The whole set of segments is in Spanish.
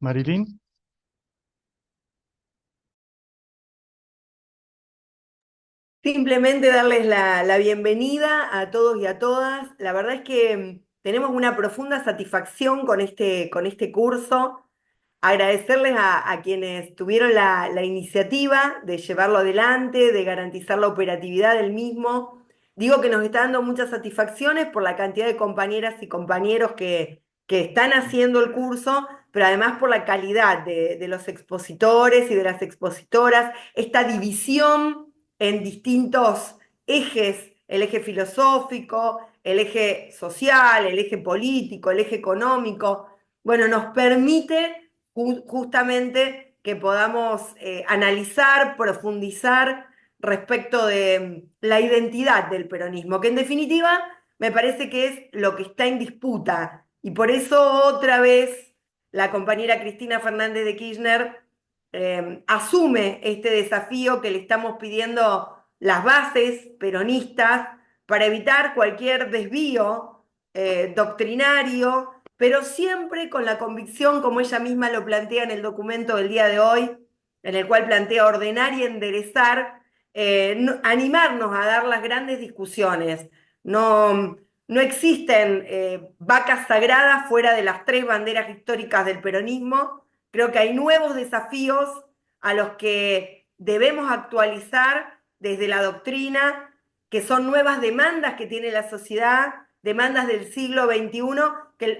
Marilyn. Simplemente darles la bienvenida a todos y a todas. La verdad es que tenemos una profunda satisfacción con este curso. Agradecerles a quienes tuvieron la iniciativa de llevarlo adelante, de garantizar la operatividad del mismo. Digo que nos está dando muchas satisfacciones por la cantidad de compañeras y compañeros que están haciendo el curso, pero además por la calidad de los expositores y de las expositoras, esta división en distintos ejes, el eje filosófico, el eje social, el eje político, el eje económico. Bueno, nos permite justamente que podamos analizar, profundizar respecto de la identidad del peronismo, que en definitiva me parece que es lo que está en disputa. Y por eso otra vez la compañera Cristina Fernández de Kirchner asume este desafío que le estamos pidiendo las bases peronistas para evitar cualquier desvío doctrinario, pero siempre con la convicción, como ella misma lo plantea en el documento del día de hoy, en el cual plantea ordenar y enderezar, animarnos a dar las grandes discusiones. No existen vacas sagradas fuera de las tres banderas históricas del peronismo. Creo que hay nuevos desafíos a los que debemos actualizar desde la doctrina, que son nuevas demandas que tiene la sociedad, demandas del siglo XXI,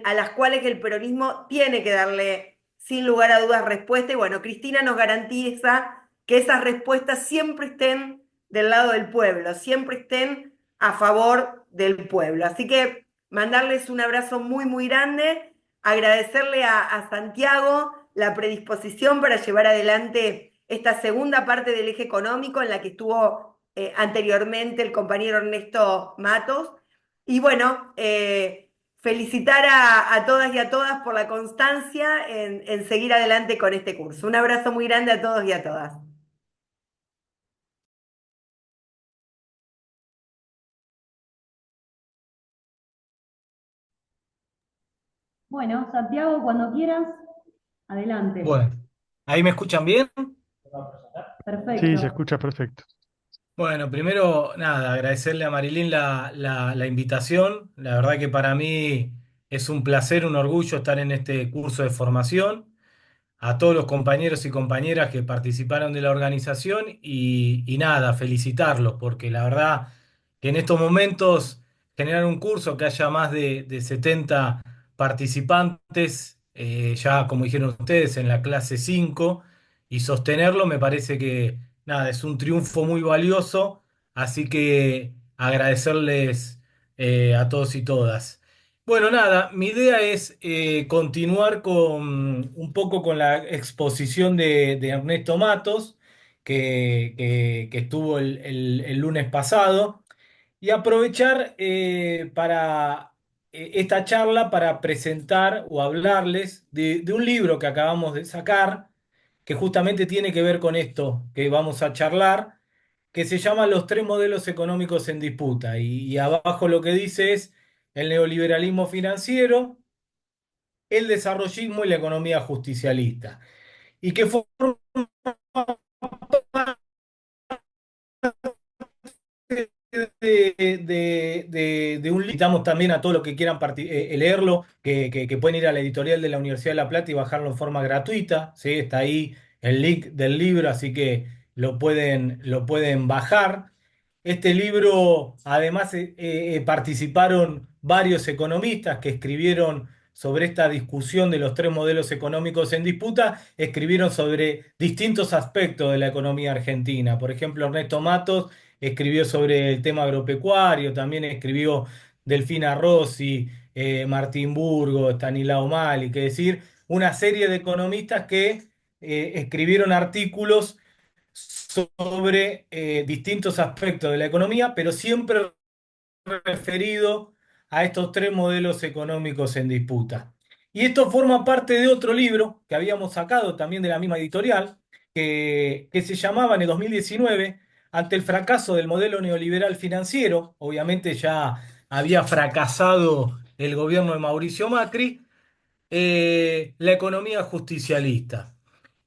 a las cuales el peronismo tiene que darle sin lugar a dudas respuesta. Y bueno, Cristina nos garantiza que esas respuestas siempre estén del lado del pueblo, siempre estén a favor del pueblo. Así que mandarles un abrazo muy, muy grande, agradecerle a Santiago la predisposición para llevar adelante esta segunda parte del eje económico en la que estuvo anteriormente el compañero Ernesto Matos. Y bueno, felicitar a todas y a todas por la constancia en seguir adelante con este curso. Un abrazo muy grande a todos y a todas. Bueno, Santiago, cuando quieras, adelante. Bueno, ¿ahí me escuchan bien? Sí, se Perfecto. escucha perfecto. Bueno, primero, nada, agradecerle a Marilyn la invitación. La verdad que para mí es un placer, un orgullo estar en este curso de formación. A todos los compañeros y compañeras que participaron de la organización y nada, felicitarlos, porque la verdad que en estos momentos generar un curso que haya más de 70 participantes, ya como dijeron ustedes, en la clase 5 y sostenerlo me parece que nada, es un triunfo muy valioso, así que agradecerles a todos y todas. Bueno, nada, mi idea es continuar con un poco con la exposición de Ernesto Matos, que estuvo el lunes pasado, y aprovechar para esta charla para presentar o hablarles de un libro que acabamos de sacar, que justamente tiene que ver con esto que vamos a charlar, que se llama Los tres modelos económicos en disputa. Y abajo lo que dice es el neoliberalismo financiero, el desarrollismo y la economía justicialista. Y que forma de un invitamos también a todos los que quieran leerlo, que pueden ir a la editorial de la Universidad de La Plata y bajarlo en forma gratuita, ¿sí? Está ahí el link del libro, así que lo pueden bajar. Este libro, además, participaron varios economistas que escribieron sobre esta discusión de los tres modelos económicos en disputa, escribieron sobre distintos aspectos de la economía argentina. Por ejemplo, Ernesto Matos escribió sobre el tema agropecuario, también escribió Delfina Rossi, Martín Burgo, Estanislao Mali, que decir, una serie de economistas que escribieron artículos sobre distintos aspectos de la economía, pero siempre referido a estos tres modelos económicos en disputa. Y esto forma parte de otro libro que habíamos sacado también de la misma editorial, que se llamaba en el 2019, ante el fracaso del modelo neoliberal financiero. Obviamente ya había fracasado el gobierno de Mauricio Macri, la economía justicialista.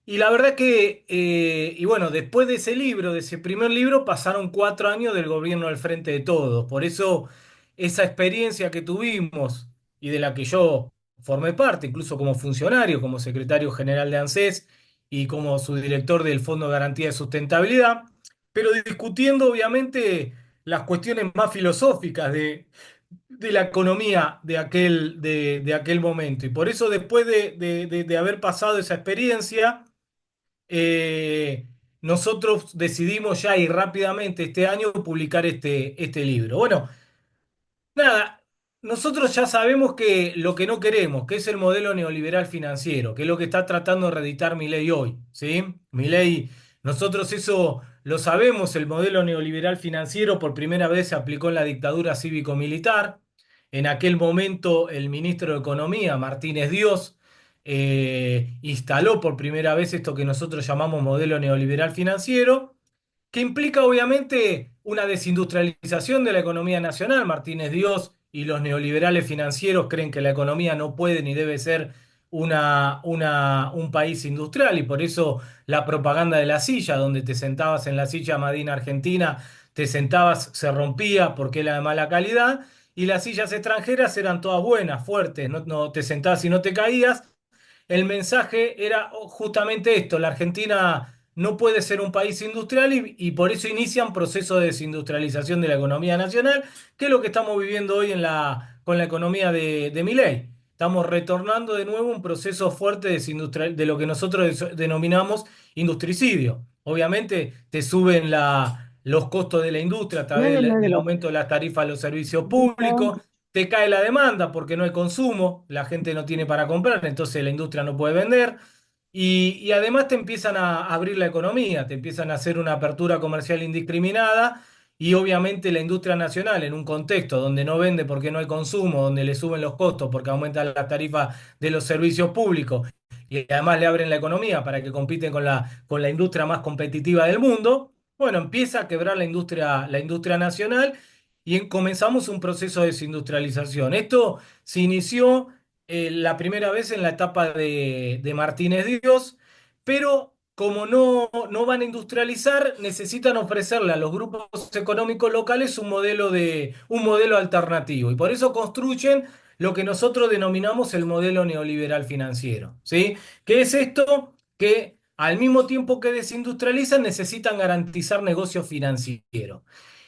Y la verdad que, y bueno, después de ese libro, de ese primer libro, pasaron 4 años del gobierno al frente de todos. Por eso, esa experiencia que tuvimos y de la que yo formé parte, incluso como funcionario, como secretario general de ANSES y como subdirector del Fondo de Garantía de Sustentabilidad, pero discutiendo obviamente las cuestiones más filosóficas de la economía de aquel momento. Y por eso, después de haber pasado esa experiencia, eh, nosotros decidimos ya y rápidamente este año publicar este libro. Bueno, nada, nosotros ya sabemos que lo que no queremos, que es el modelo neoliberal financiero, que es lo que está tratando de reeditar Milei hoy, ¿sí? Milei, nosotros eso lo sabemos, el modelo neoliberal financiero por primera vez se aplicó en la dictadura cívico-militar. En aquel momento el ministro de Economía, Martínez Dios, instaló por primera vez esto que nosotros llamamos modelo neoliberal financiero, que implica obviamente una desindustrialización de la economía nacional. Martínez Dios y los neoliberales financieros creen que la economía no puede ni debe ser un país industrial, y por eso la propaganda de la silla, donde te sentabas en la silla Madina Argentina, te sentabas, se rompía porque era de mala calidad, y las sillas extranjeras eran todas buenas, fuertes, no te sentabas y no te caías. El mensaje era justamente esto: la Argentina no puede ser un país industrial, y por eso inician procesos de desindustrialización de la economía nacional, que es lo que estamos viviendo hoy con la economía de Milei. Estamos retornando de nuevo un proceso fuerte de lo que nosotros denominamos industricidio. Obviamente te suben los costos de la industria a través del aumento de las tarifas a los servicios públicos. Te cae la demanda porque no hay consumo, la gente no tiene para comprar, entonces la industria no puede vender. Y además te empiezan a abrir la economía, te empiezan a hacer una apertura comercial indiscriminada, y obviamente la industria nacional, en un contexto donde no vende porque no hay consumo, donde le suben los costos porque aumentan las tarifas de los servicios públicos, y además le abren la economía para que compiten con la industria más competitiva del mundo. Bueno, empieza a quebrar la industria nacional, y comenzamos un proceso de desindustrialización. Esto se inició la primera vez en la etapa de Martínez Dios, pero como no van a industrializar, necesitan ofrecerle a los grupos económicos locales un modelo alternativo. Y por eso construyen lo que nosotros denominamos el modelo neoliberal financiero, ¿sí? ¿Qué es esto? Que al mismo tiempo que desindustrializan, necesitan garantizar negocios financieros.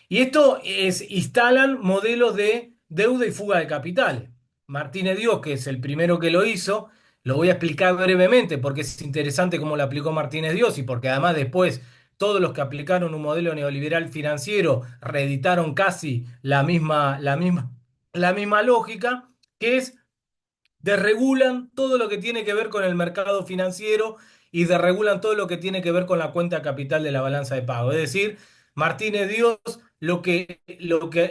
Y esto instalan modelos de deuda y fuga de capitales. Martínez Dios, que es el primero que lo hizo, lo voy a explicar brevemente porque es interesante cómo lo aplicó Martínez Dios, y porque además después todos los que aplicaron un modelo neoliberal financiero reeditaron casi la misma lógica, que es: desregulan todo lo que tiene que ver con el mercado financiero y desregulan todo lo que tiene que ver con la cuenta capital de la balanza de pago. Es decir, Martínez Dios lo que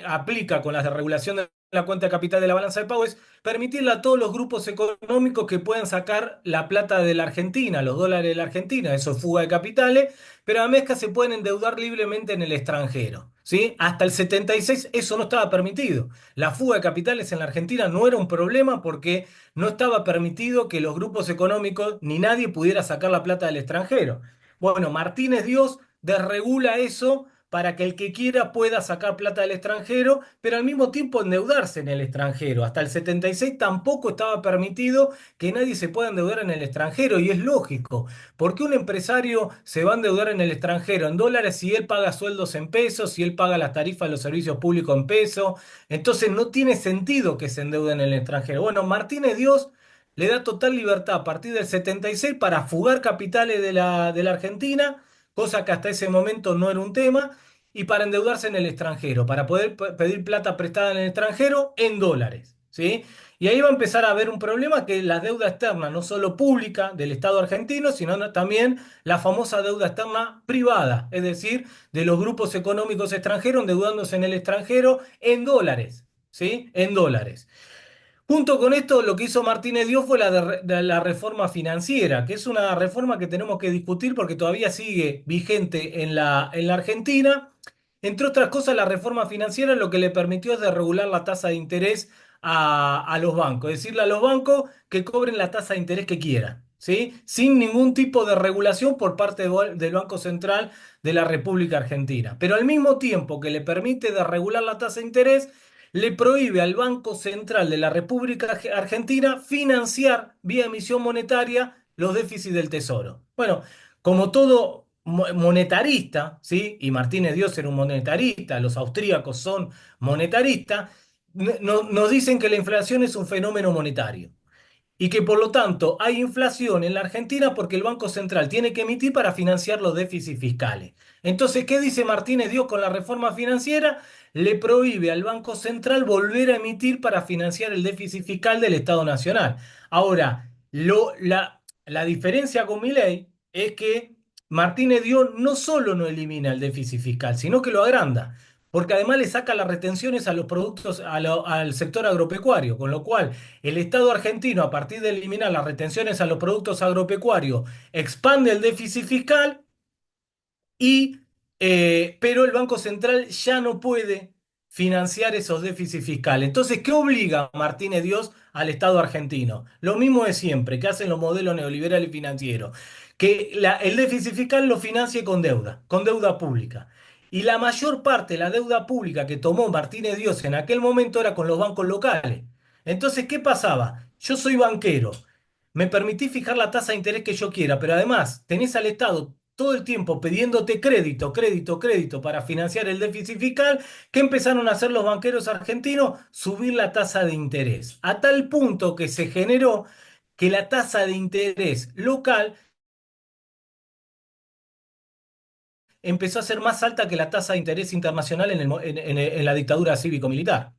aplica con la desregulación de la cuenta capital de la balanza de pago es permitirle a todos los grupos económicos que puedan sacar la plata de la Argentina, los dólares de la Argentina, eso es fuga de capitales, pero además que se pueden endeudar libremente en el extranjero, ¿sí? Hasta el 76 eso no estaba permitido. La fuga de capitales en la Argentina no era un problema porque no estaba permitido que los grupos económicos ni nadie pudiera sacar la plata del extranjero. Bueno, Martínez Dios desregula eso para que el que quiera pueda sacar plata del extranjero, pero al mismo tiempo endeudarse en el extranjero. Hasta el 76 tampoco estaba permitido que nadie se pueda endeudar en el extranjero, y es lógico. ¿Por qué un empresario se va a endeudar en el extranjero en dólares si él paga sueldos en pesos, si él paga las tarifas de los servicios públicos en pesos? Entonces no tiene sentido que se endeude en el extranjero. Bueno, Martínez Dios le da total libertad a partir del 76 para fugar capitales de la Argentina, cosa que hasta ese momento no era un tema, y para endeudarse en el extranjero, para poder pedir plata prestada en el extranjero en dólares, ¿sí? Y ahí va a empezar a haber un problema, que la deuda externa, no solo pública del Estado argentino, sino también la famosa deuda externa privada, es decir, de los grupos económicos extranjeros endeudándose en el extranjero en dólares, ¿sí? En dólares. Junto con esto, lo que hizo Martínez Dios fue la reforma financiera, que es una reforma que tenemos que discutir porque todavía sigue vigente en la Argentina. Entre otras cosas, la reforma financiera lo que le permitió es desregular la tasa de interés a los bancos, decirle a los bancos que cobren la tasa de interés que quieran, ¿sí? Sin ningún tipo de regulación por parte del Banco Central de la República Argentina. Pero al mismo tiempo que le permite de regular la tasa de interés, le prohíbe al Banco Central de la República Argentina financiar vía emisión monetaria los déficits del Tesoro. Bueno, como todo monetarista, ¿sí? Y Martínez Dios era un monetarista, los austríacos son monetaristas, nos dicen que la inflación es un fenómeno monetario y que por lo tanto hay inflación en la Argentina porque el Banco Central tiene que emitir para financiar los déficits fiscales. Entonces, ¿qué dice Martínez Dios con la reforma financiera? Le prohíbe al Banco Central volver a emitir para financiar el déficit fiscal del Estado Nacional. Ahora, la diferencia con Milei es que Martínez Dios no solo no elimina el déficit fiscal, sino que lo agranda. Porque además le saca las retenciones a los productos, al sector agropecuario, con lo cual el Estado argentino, a partir de eliminar las retenciones a los productos agropecuarios, expande el déficit fiscal y, pero el Banco Central ya no puede financiar esos déficits fiscales. Entonces, ¿qué obliga Martínez Dios al Estado argentino? Lo mismo de siempre, que hacen los modelos neoliberales financieros, que el déficit fiscal lo financie con deuda pública. Y la mayor parte de la deuda pública que tomó Martínez Dios en aquel momento era con los bancos locales. Entonces, ¿qué pasaba? Yo soy banquero, me permitís fijar la tasa de interés que yo quiera, pero además tenés al Estado todo el tiempo pidiéndote crédito, crédito, crédito para financiar el déficit fiscal. ¿Qué empezaron a hacer los banqueros argentinos? Subir la tasa de interés, a tal punto que se generó que la tasa de interés local empezó a ser más alta que la tasa de interés internacional en la dictadura cívico-militar.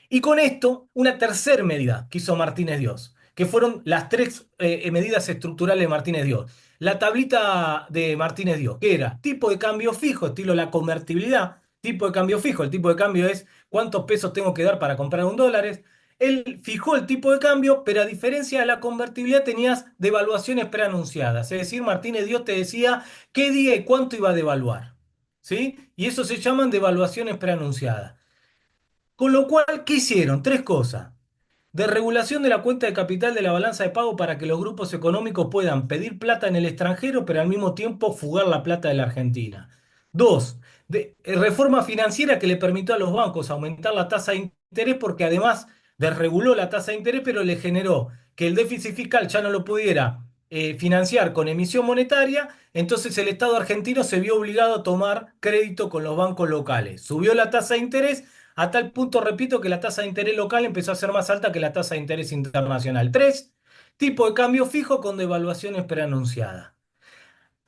Y con esto, una tercera medida que hizo Martínez Dios, que fueron las tres medidas estructurales de Martínez Dios. La tablita de Martínez Dios, que era tipo de cambio fijo, estilo la convertibilidad, tipo de cambio fijo, el tipo de cambio es cuántos pesos tengo que dar para comprar $1. Él fijó el tipo de cambio, pero a diferencia de la convertibilidad tenías devaluaciones preanunciadas. Es decir, Martínez Dios te decía qué día y cuánto iba a devaluar. ¿Sí? Y eso se llaman devaluaciones preanunciadas. Con lo cual, ¿qué hicieron? Tres cosas. Desregulación de la cuenta de capital de la balanza de pago para que los grupos económicos puedan pedir plata en el extranjero, pero al mismo tiempo fugar la plata de la Argentina. Dos, reforma financiera que le permitió a los bancos aumentar la tasa de interés porque además desreguló la tasa de interés, pero le generó que el déficit fiscal ya no lo pudiera financiar con emisión monetaria, entonces el Estado argentino se vio obligado a tomar crédito con los bancos locales. Subió la tasa de interés a tal punto, repito, que la tasa de interés local empezó a ser más alta que la tasa de interés internacional. Tres, tipo de cambio fijo con devaluaciones preanunciadas.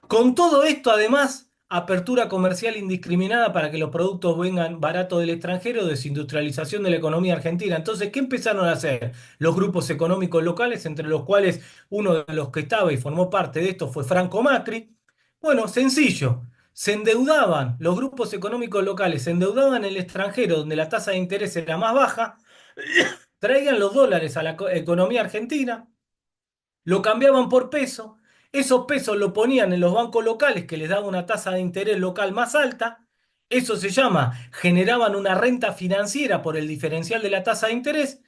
Con todo esto, además, apertura comercial indiscriminada para que los productos vengan baratos del extranjero, desindustrialización de la economía argentina. Entonces, ¿qué empezaron a hacer los grupos económicos locales, entre los cuales uno de los que estaba y formó parte de esto fue Franco Macri? Bueno, sencillo. Se endeudaban, los grupos económicos locales se endeudaban en el extranjero, donde la tasa de interés era más baja, traían los dólares a la economía argentina, lo cambiaban por peso, esos pesos lo ponían en los bancos locales que les daban una tasa de interés local más alta, eso se llama, generaban una renta financiera por el diferencial de la tasa de interés.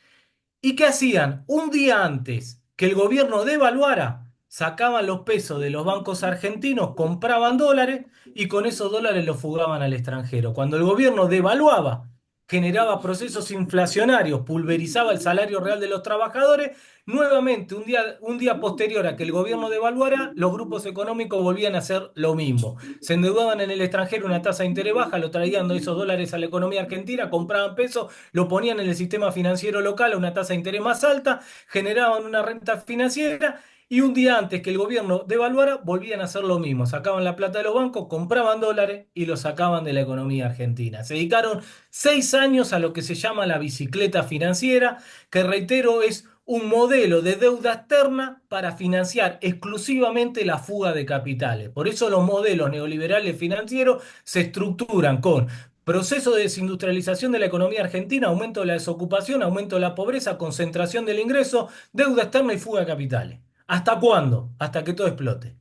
¿Y qué hacían? Un día antes que el gobierno devaluara, sacaban los pesos de los bancos argentinos, compraban dólares y con esos dólares los fugaban al extranjero. Cuando el gobierno devaluaba, generaba procesos inflacionarios, pulverizaba el salario real de los trabajadores, nuevamente un día posterior a que el gobierno devaluara, los grupos económicos volvían a hacer lo mismo. Se endeudaban en el extranjero una tasa de interés baja, lo traían esos dólares a la economía argentina, compraban pesos, lo ponían en el sistema financiero local a una tasa de interés más alta, generaban una renta financiera y un día antes que el gobierno devaluara, volvían a hacer lo mismo. Sacaban la plata de los bancos, compraban dólares y los sacaban de la economía argentina. Se dedicaron 6 años a lo que se llama la bicicleta financiera, que reitero es un modelo de deuda externa para financiar exclusivamente la fuga de capitales. Por eso los modelos neoliberales financieros se estructuran con proceso de desindustrialización de la economía argentina, aumento de la desocupación, aumento de la pobreza, concentración del ingreso, deuda externa y fuga de capitales. ¿Hasta cuándo? Hasta que todo explote.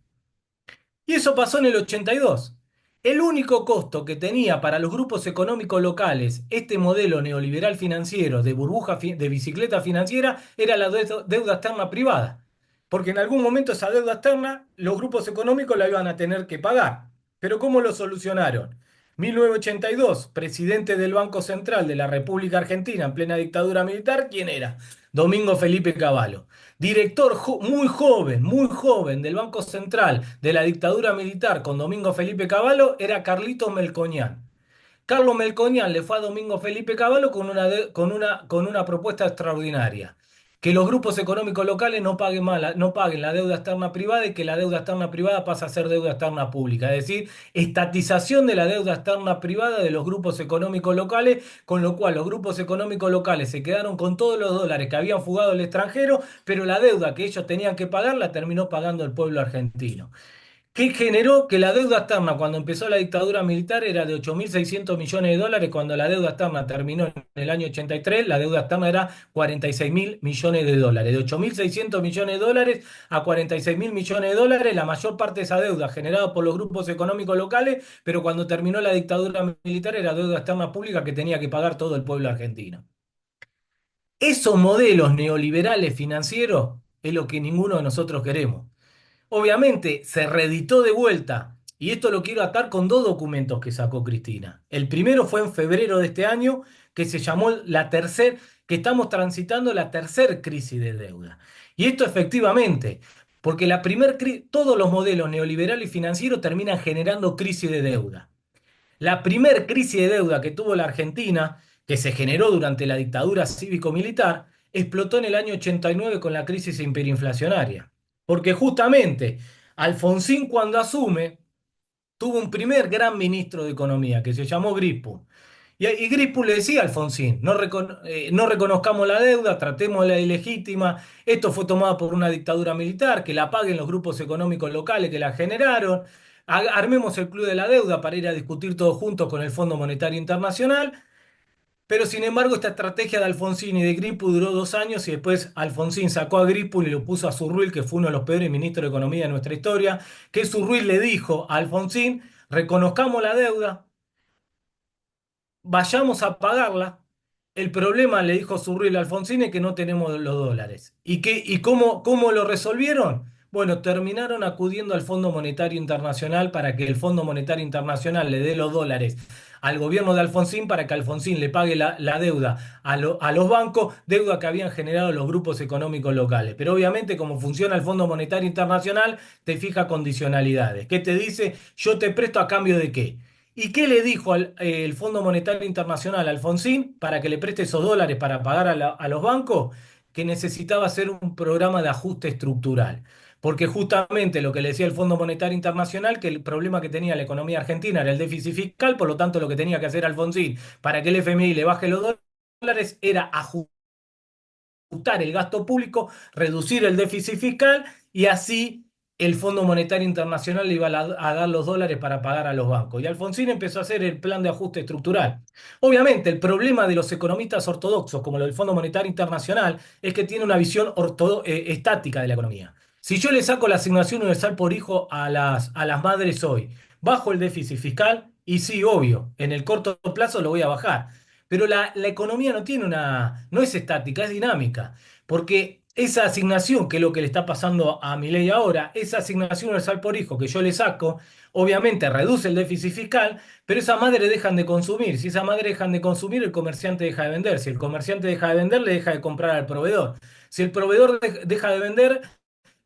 Y eso pasó en el 82. El único costo que tenía para los grupos económicos locales este modelo neoliberal financiero de de bicicleta financiera era la deuda externa privada. Porque en algún momento esa deuda externa los grupos económicos la iban a tener que pagar. Pero ¿cómo lo solucionaron? 1982, presidente del Banco Central de la República Argentina en plena dictadura militar, ¿quién era? Domingo Felipe Cavallo. Director muy joven del Banco Central de la dictadura militar con Domingo Felipe Cavallo era Carlitos Melconian. Carlos Melconian le fue a Domingo Felipe Cavallo con una propuesta extraordinaria. Que los grupos económicos locales no paguen no paguen la deuda externa privada y que la deuda externa privada pase a ser deuda externa pública. Es decir, estatización de la deuda externa privada de los grupos económicos locales, con lo cual los grupos económicos locales se quedaron con todos los dólares que habían fugado al extranjero, pero la deuda que ellos tenían que pagar la terminó pagando el pueblo argentino. ¿Qué generó? Que la deuda externa cuando empezó la dictadura militar era de 8.600 millones de dólares, cuando la deuda externa terminó en el año 83, la deuda externa era 46.000 millones de dólares. De 8.600 millones de dólares a 46.000 millones de dólares, la mayor parte de esa deuda generada por los grupos económicos locales, pero cuando terminó la dictadura militar era deuda externa pública que tenía que pagar todo el pueblo argentino. Esos modelos neoliberales financieros es lo que ninguno de nosotros queremos. Obviamente se reeditó de vuelta, y esto lo quiero atar con dos documentos que sacó Cristina. El primero fue en febrero de este año, que se llamó que estamos transitando la tercer crisis de deuda. Y esto efectivamente, porque todos los modelos neoliberales y financieros terminan generando crisis de deuda. La primer crisis de deuda que tuvo la Argentina, que se generó durante la dictadura cívico-militar, explotó en el año 89 con la crisis hiperinflacionaria. Porque justamente Alfonsín cuando asume tuvo un primer gran ministro de Economía que se llamó Grispu. Y Grispu le decía a Alfonsín, no reconozcamos la deuda, tratémosla ilegítima, esto fue tomado por una dictadura militar, que la paguen los grupos económicos locales que la generaron, armemos el club de la deuda para ir a discutir todos juntos con el Fondo Monetario Internacional. Pero sin embargo, esta estrategia de Alfonsín y de Grispu duró 2 años y después Alfonsín sacó a Grispu y lo puso a Zurruil, que fue uno de los peores ministros de Economía de nuestra historia, que Zurruil le dijo a Alfonsín, reconozcamos la deuda, vayamos a pagarla. El problema, le dijo Zurriel a Alfonsín, es que no tenemos los dólares. ¿Y cómo lo resolvieron? Bueno, terminaron acudiendo al Fondo Monetario Internacional para que el Fondo Monetario Internacional le dé los dólares al gobierno de Alfonsín para que Alfonsín le pague la deuda a los bancos, deuda que habían generado los grupos económicos locales. Pero obviamente, como funciona el Fondo Monetario Internacional, te fija condicionalidades. ¿Qué te dice? Yo te presto a cambio de qué. ¿Y qué le dijo el Fondo Monetario Internacional a Alfonsín para que le preste esos dólares para pagar a los bancos? Que necesitaba hacer un programa de ajuste estructural. Porque justamente lo que le decía el Fondo Monetario Internacional, que el problema que tenía la economía argentina era el déficit fiscal, por lo tanto lo que tenía que hacer Alfonsín para que el FMI le baje los dólares era ajustar el gasto público, reducir el déficit fiscal y así el Fondo Monetario Internacional le iba a dar los dólares para pagar a los bancos. Y Alfonsín empezó a hacer el plan de ajuste estructural. Obviamente, el problema de los economistas ortodoxos, como lo del Fondo Monetario Internacional, es que tiene una visión estática de la economía. Si yo le saco la asignación universal por hijo a las madres hoy, ¿bajo el déficit fiscal? Y sí, obvio, en el corto plazo lo voy a bajar. Pero la economía no es estática, es dinámica. Porque esa asignación, que es lo que le está pasando a Milei ahora, esa asignación universal por hijo que yo le saco, obviamente reduce el déficit fiscal, pero esas madres dejan de consumir. Si esas madres dejan de consumir, el comerciante deja de vender. Si el comerciante deja de vender, le deja de comprar al proveedor. Si el proveedor deja de vender,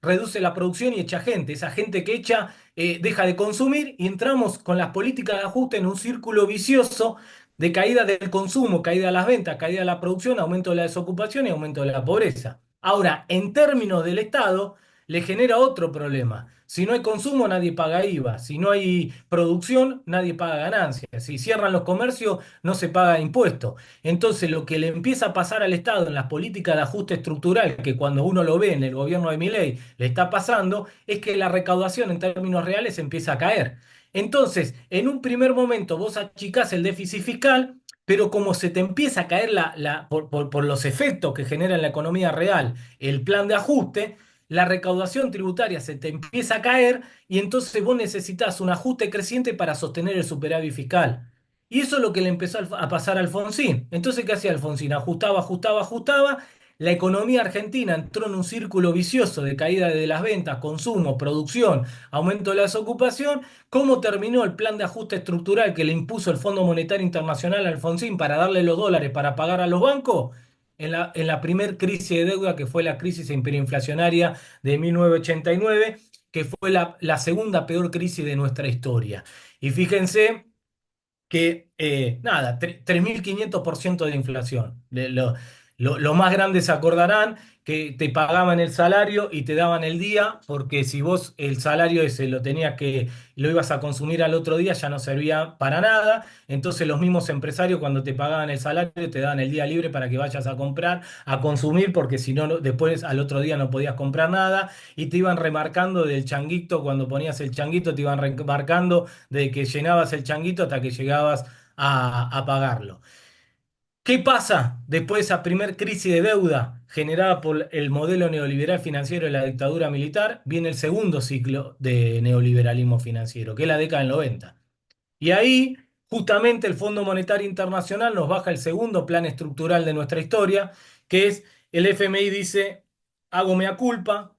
reduce la producción y echa gente. Esa gente que echa deja de consumir y entramos con las políticas de ajuste en un círculo vicioso de caída del consumo, caída de las ventas, caída de la producción, aumento de la desocupación y aumento de la pobreza. Ahora, en términos del Estado, le genera otro problema. Si no hay consumo, nadie paga IVA. Si no hay producción, nadie paga ganancias. Si cierran los comercios, no se paga impuesto. Entonces, lo que le empieza a pasar al Estado en las políticas de ajuste estructural, que cuando uno lo ve en el gobierno de Milei le está pasando, es que la recaudación en términos reales empieza a caer. Entonces, en un primer momento vos achicás el déficit fiscal, pero como se te empieza a caer por los efectos que genera en la economía real el plan de ajuste, la recaudación tributaria se te empieza a caer y entonces vos necesitas un ajuste creciente para sostener el superávit fiscal. Y eso es lo que le empezó a pasar a Alfonsín. Entonces, ¿qué hacía Alfonsín? Ajustaba, ajustaba, ajustaba. La economía argentina entró en un círculo vicioso de caída de las ventas, consumo, producción, aumento de la desocupación. ¿Cómo terminó el plan de ajuste estructural que le impuso el Fondo Monetario Internacional a Alfonsín para darle los dólares para pagar a los bancos? En la primer crisis de deuda, que fue la crisis hiperinflacionaria de 1989, que fue la segunda peor crisis de nuestra historia. Y fíjense que, nada, 3.500% de inflación. Los más grandes se acordarán que te pagaban el salario y te daban el día, porque si vos el salario ese lo ibas a consumir al otro día, ya no servía para nada. Entonces los mismos empresarios, cuando te pagaban el salario, te daban el día libre para que vayas a comprar, a consumir, porque si no, después al otro día no podías comprar nada, y te iban remarcando del changuito. Cuando ponías el changuito te iban remarcando de que llenabas el changuito hasta que llegabas a pagarlo. ¿Qué pasa después de esa primer crisis de deuda generada por el modelo neoliberal financiero de la dictadura militar? Viene el segundo ciclo de neoliberalismo financiero, que es la década del 90. Y ahí, justamente, el Fondo Monetario Internacional nos baja el segundo plan estructural de nuestra historia, que es el FMI dice, hago mea culpa,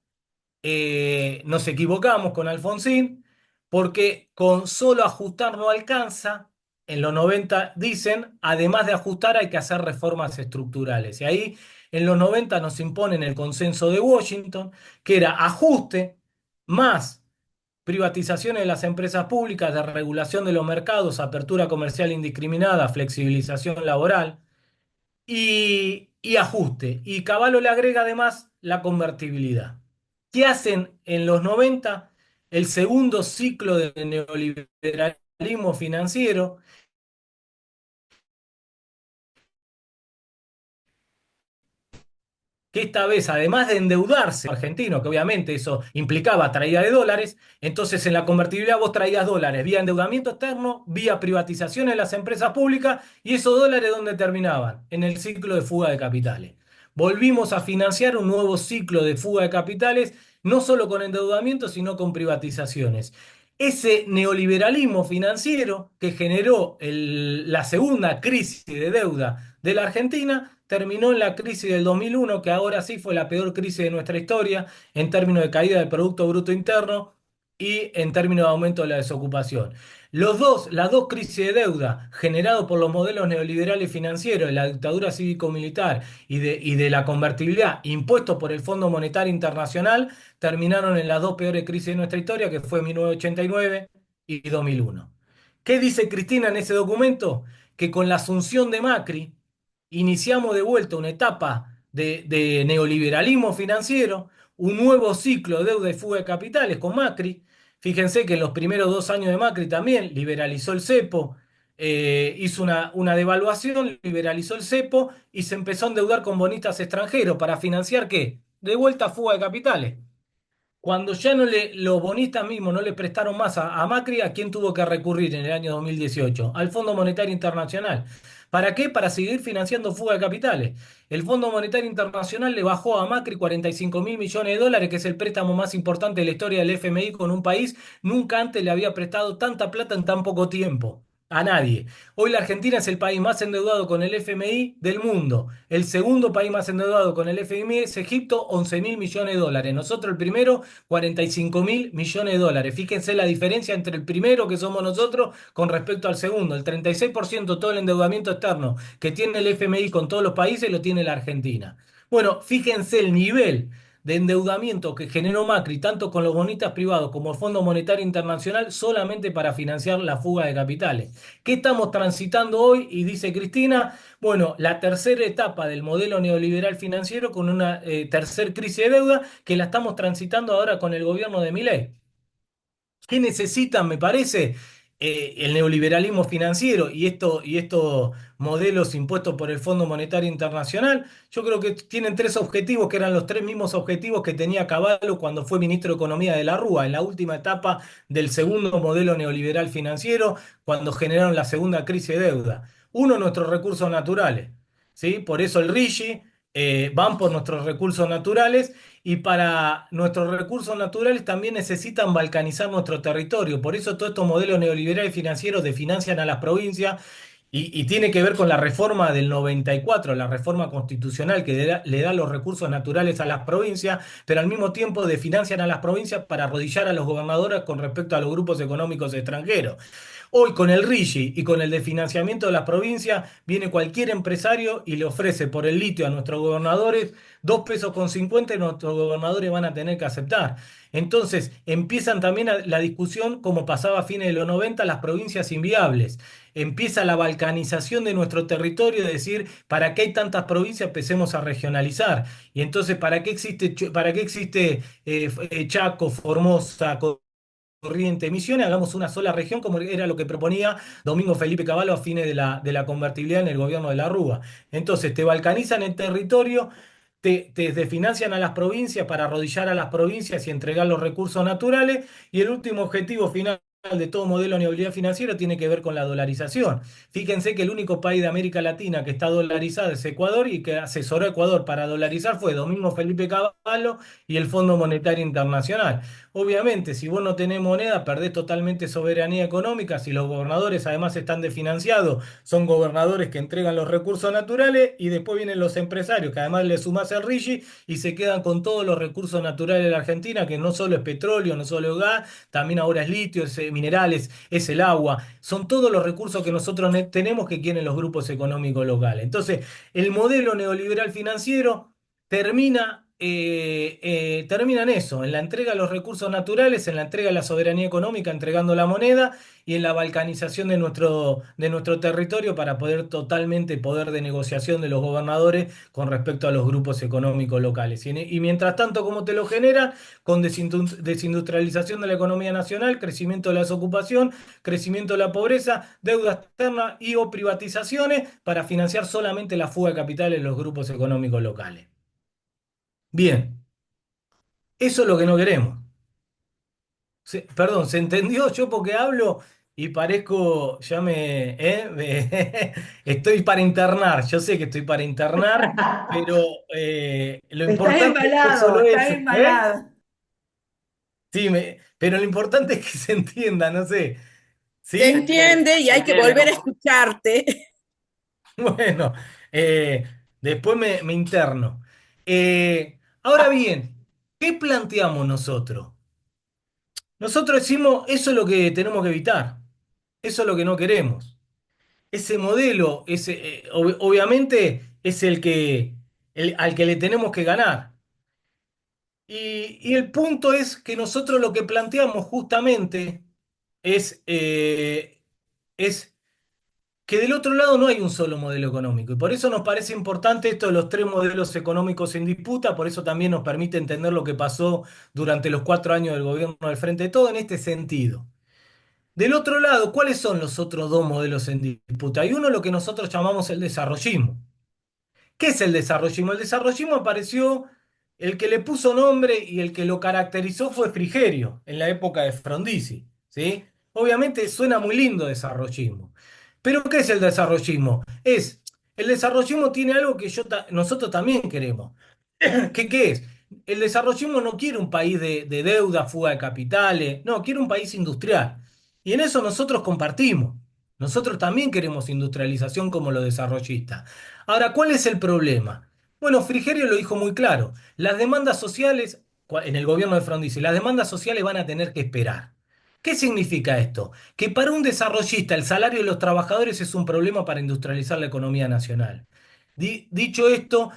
nos equivocamos con Alfonsín, porque con solo ajustar no alcanza. En los 90 dicen, además de ajustar hay que hacer reformas estructurales. Y ahí en los 90 nos imponen el consenso de Washington, que era ajuste más privatizaciones de las empresas públicas, de regulación de los mercados, apertura comercial indiscriminada, flexibilización laboral y ajuste. Y Cavallo le agrega además la convertibilidad. ¿Qué hacen en los 90? El segundo ciclo de neoliberalismo financiero, que esta vez, además de endeudarse argentino, que obviamente eso implicaba traída de dólares, entonces en la convertibilidad vos traías dólares vía endeudamiento externo, vía privatización de las empresas públicas, y esos dólares ¿dónde terminaban? En el ciclo de fuga de capitales. Volvimos a financiar un nuevo ciclo de fuga de capitales, no solo con endeudamiento, sino con privatizaciones. Ese neoliberalismo financiero que generó la segunda crisis de deuda de la Argentina terminó en la crisis del 2001, que ahora sí fue la peor crisis de nuestra historia en términos de caída del Producto Bruto Interno y en términos de aumento de la desocupación. Las dos crisis de deuda generadas por los modelos neoliberales financieros de la dictadura cívico-militar y de la convertibilidad impuestos por el Fondo Monetario Internacional terminaron en las dos peores crisis de nuestra historia, que fue 1989 y 2001. ¿Qué dice Cristina en ese documento? Que con la asunción de Macri iniciamos de vuelta una etapa de neoliberalismo financiero, un nuevo ciclo de deuda y fuga de capitales con Macri. Fíjense que en los primeros 2 años de Macri también liberalizó el cepo, hizo una devaluación, liberalizó el cepo y se empezó a endeudar con bonistas extranjeros para financiar ¿qué? De vuelta fuga de capitales. Cuando ya los bonistas mismos no le prestaron más a Macri, ¿a quién tuvo que recurrir en el año 2018? Al Fondo Monetario Internacional. ¿Para qué? Para seguir financiando fuga de capitales. El Fondo Monetario Internacional le bajó a Macri 45.000 millones de dólares, que es el préstamo más importante de la historia del FMI con un país. Nunca antes le había prestado tanta plata en tan poco tiempo. A nadie. Hoy la Argentina es el país más endeudado con el FMI del mundo. El segundo país más endeudado con el FMI es Egipto, 11.000 millones de dólares. Nosotros el primero, 45.000 millones de dólares. Fíjense la diferencia entre el primero, que somos nosotros, con respecto al segundo. El 36% de todo el endeudamiento externo que tiene el FMI con todos los países lo tiene la Argentina. Bueno, fíjense el nivel de endeudamiento que generó Macri, tanto con los bonistas privados como el Fondo Monetario Internacional, solamente para financiar la fuga de capitales. ¿Qué estamos transitando hoy? Y dice Cristina, bueno, la tercera etapa del modelo neoliberal financiero con una tercer crisis de deuda que la estamos transitando ahora con el gobierno de Milei. ¿Qué necesitan, me parece? El neoliberalismo financiero y estos modelos impuestos por el Fondo Monetario Internacional. Yo creo que tienen tres objetivos, que eran los tres mismos objetivos que tenía Cavallo cuando fue ministro de Economía de la Rúa, en la última etapa del segundo modelo neoliberal financiero, cuando generaron la segunda crisis de deuda. Uno, nuestros recursos naturales, ¿sí? Por eso el RIGI van por nuestros recursos naturales y para nuestros recursos naturales también necesitan balcanizar nuestro territorio. Por eso todos estos modelos neoliberales financieros desfinancian a las provincias y tiene que ver con la reforma del 94, la reforma constitucional que le da los recursos naturales a las provincias, pero al mismo tiempo desfinancian a las provincias para arrodillar a los gobernadores con respecto a los grupos económicos extranjeros. Hoy con el RIGI y con el desfinanciamiento de las provincias, viene cualquier empresario y le ofrece por el litio a nuestros gobernadores 2,50 pesos y nuestros gobernadores van a tener que aceptar. Entonces empiezan también la discusión, como pasaba a fines de los 90, las provincias inviables. Empieza la balcanización de nuestro territorio, es decir, ¿para qué hay tantas provincias? Empecemos a regionalizar. Y entonces, para qué existe Chaco, Formosa, Corriente, Misiones? Hagamos una sola región, como era lo que proponía Domingo Felipe Cavallo a fines de la convertibilidad en el gobierno de la Rúa. Entonces, te balcanizan el territorio, te desfinancian a las provincias para arrodillar a las provincias y entregar los recursos naturales, y el último objetivo final de todo modelo neoliberal financiero tiene que ver con la dolarización. Fíjense que el único país de América Latina que está dolarizado es Ecuador, y que asesoró a Ecuador para dolarizar fue Domingo Felipe Cavallo y el Fondo Monetario Internacional. Obviamente, si vos no tenés moneda, perdés totalmente soberanía económica. Si los gobernadores además están desfinanciados, son gobernadores que entregan los recursos naturales, y después vienen los empresarios, que además le sumás el RIGI y se quedan con todos los recursos naturales de la Argentina, que no solo es petróleo, no solo es gas, también ahora es litio, es minerales, es el agua. Son todos los recursos que nosotros tenemos que quieren los grupos económicos locales. Entonces, el modelo neoliberal financiero termina en eso, en la entrega de los recursos naturales, en la entrega de la soberanía económica, entregando la moneda, y en la balcanización de nuestro territorio para poder totalmente poder de negociación de los gobernadores con respecto a los grupos económicos locales. Y mientras tanto, ¿cómo te lo genera? Con desindustrialización de la economía nacional, crecimiento de la desocupación, crecimiento de la pobreza, deuda externa y o privatizaciones para financiar solamente la fuga de capitales de los grupos económicos locales. Bien, eso es lo que no queremos. Perdón, ¿se entendió? Yo porque hablo y parezco, estoy para internar, yo sé que estoy para internar, pero lo Estás importante no es embalado, solo estás eso, ¿eh? embalado. Sí, pero lo importante es que se entienda, no sé, Se ¿sí? entiende y Se hay que entiende. volver a escucharte. Bueno, eh, después me interno. Ahora bien, ¿qué planteamos nosotros? Nosotros decimos, eso es lo que tenemos que evitar, eso es lo que no queremos. Ese modelo, obviamente, es al que le tenemos que ganar. Y el punto es que nosotros lo que planteamos justamente es que del otro lado no hay un solo modelo económico. Y por eso nos parece importante esto de los tres modelos económicos en disputa, por eso también nos permite entender lo que pasó durante los 4 años del gobierno del Frente de Todo en este sentido. Del otro lado, ¿cuáles son los otros dos modelos en disputa? Hay uno, lo que nosotros llamamos el desarrollismo. ¿Qué es el desarrollismo? El desarrollismo apareció, el que le puso nombre y el que lo caracterizó fue Frigerio, en la época de Frondizi, ¿sí? Obviamente suena muy lindo desarrollismo. Pero ¿qué es el desarrollismo? El desarrollismo tiene algo que nosotros también queremos. ¿Qué es? El desarrollismo no quiere un país de deuda, fuga de capitales, no, quiere un país industrial. Y en eso nosotros compartimos. Nosotros también queremos industrialización como los desarrollistas. Ahora, ¿cuál es el problema? Bueno, Frigerio lo dijo muy claro. Las demandas sociales, en el gobierno de Frondizi, las demandas sociales van a tener que esperar. ¿Qué significa esto? Que para un desarrollista el salario de los trabajadores es un problema para industrializar la economía nacional. Dicho esto,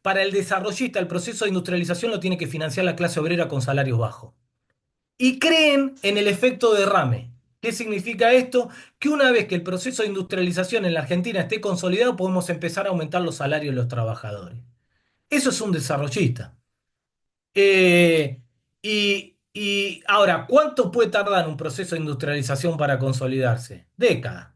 para el desarrollista el proceso de industrialización lo tiene que financiar la clase obrera con salarios bajos. Y creen en el efecto derrame. ¿Qué significa esto? Que una vez que el proceso de industrialización en la Argentina esté consolidado, podemos empezar a aumentar los salarios de los trabajadores. Eso es un desarrollista. Y ahora, ¿cuánto puede tardar un proceso de industrialización para consolidarse? Décadas.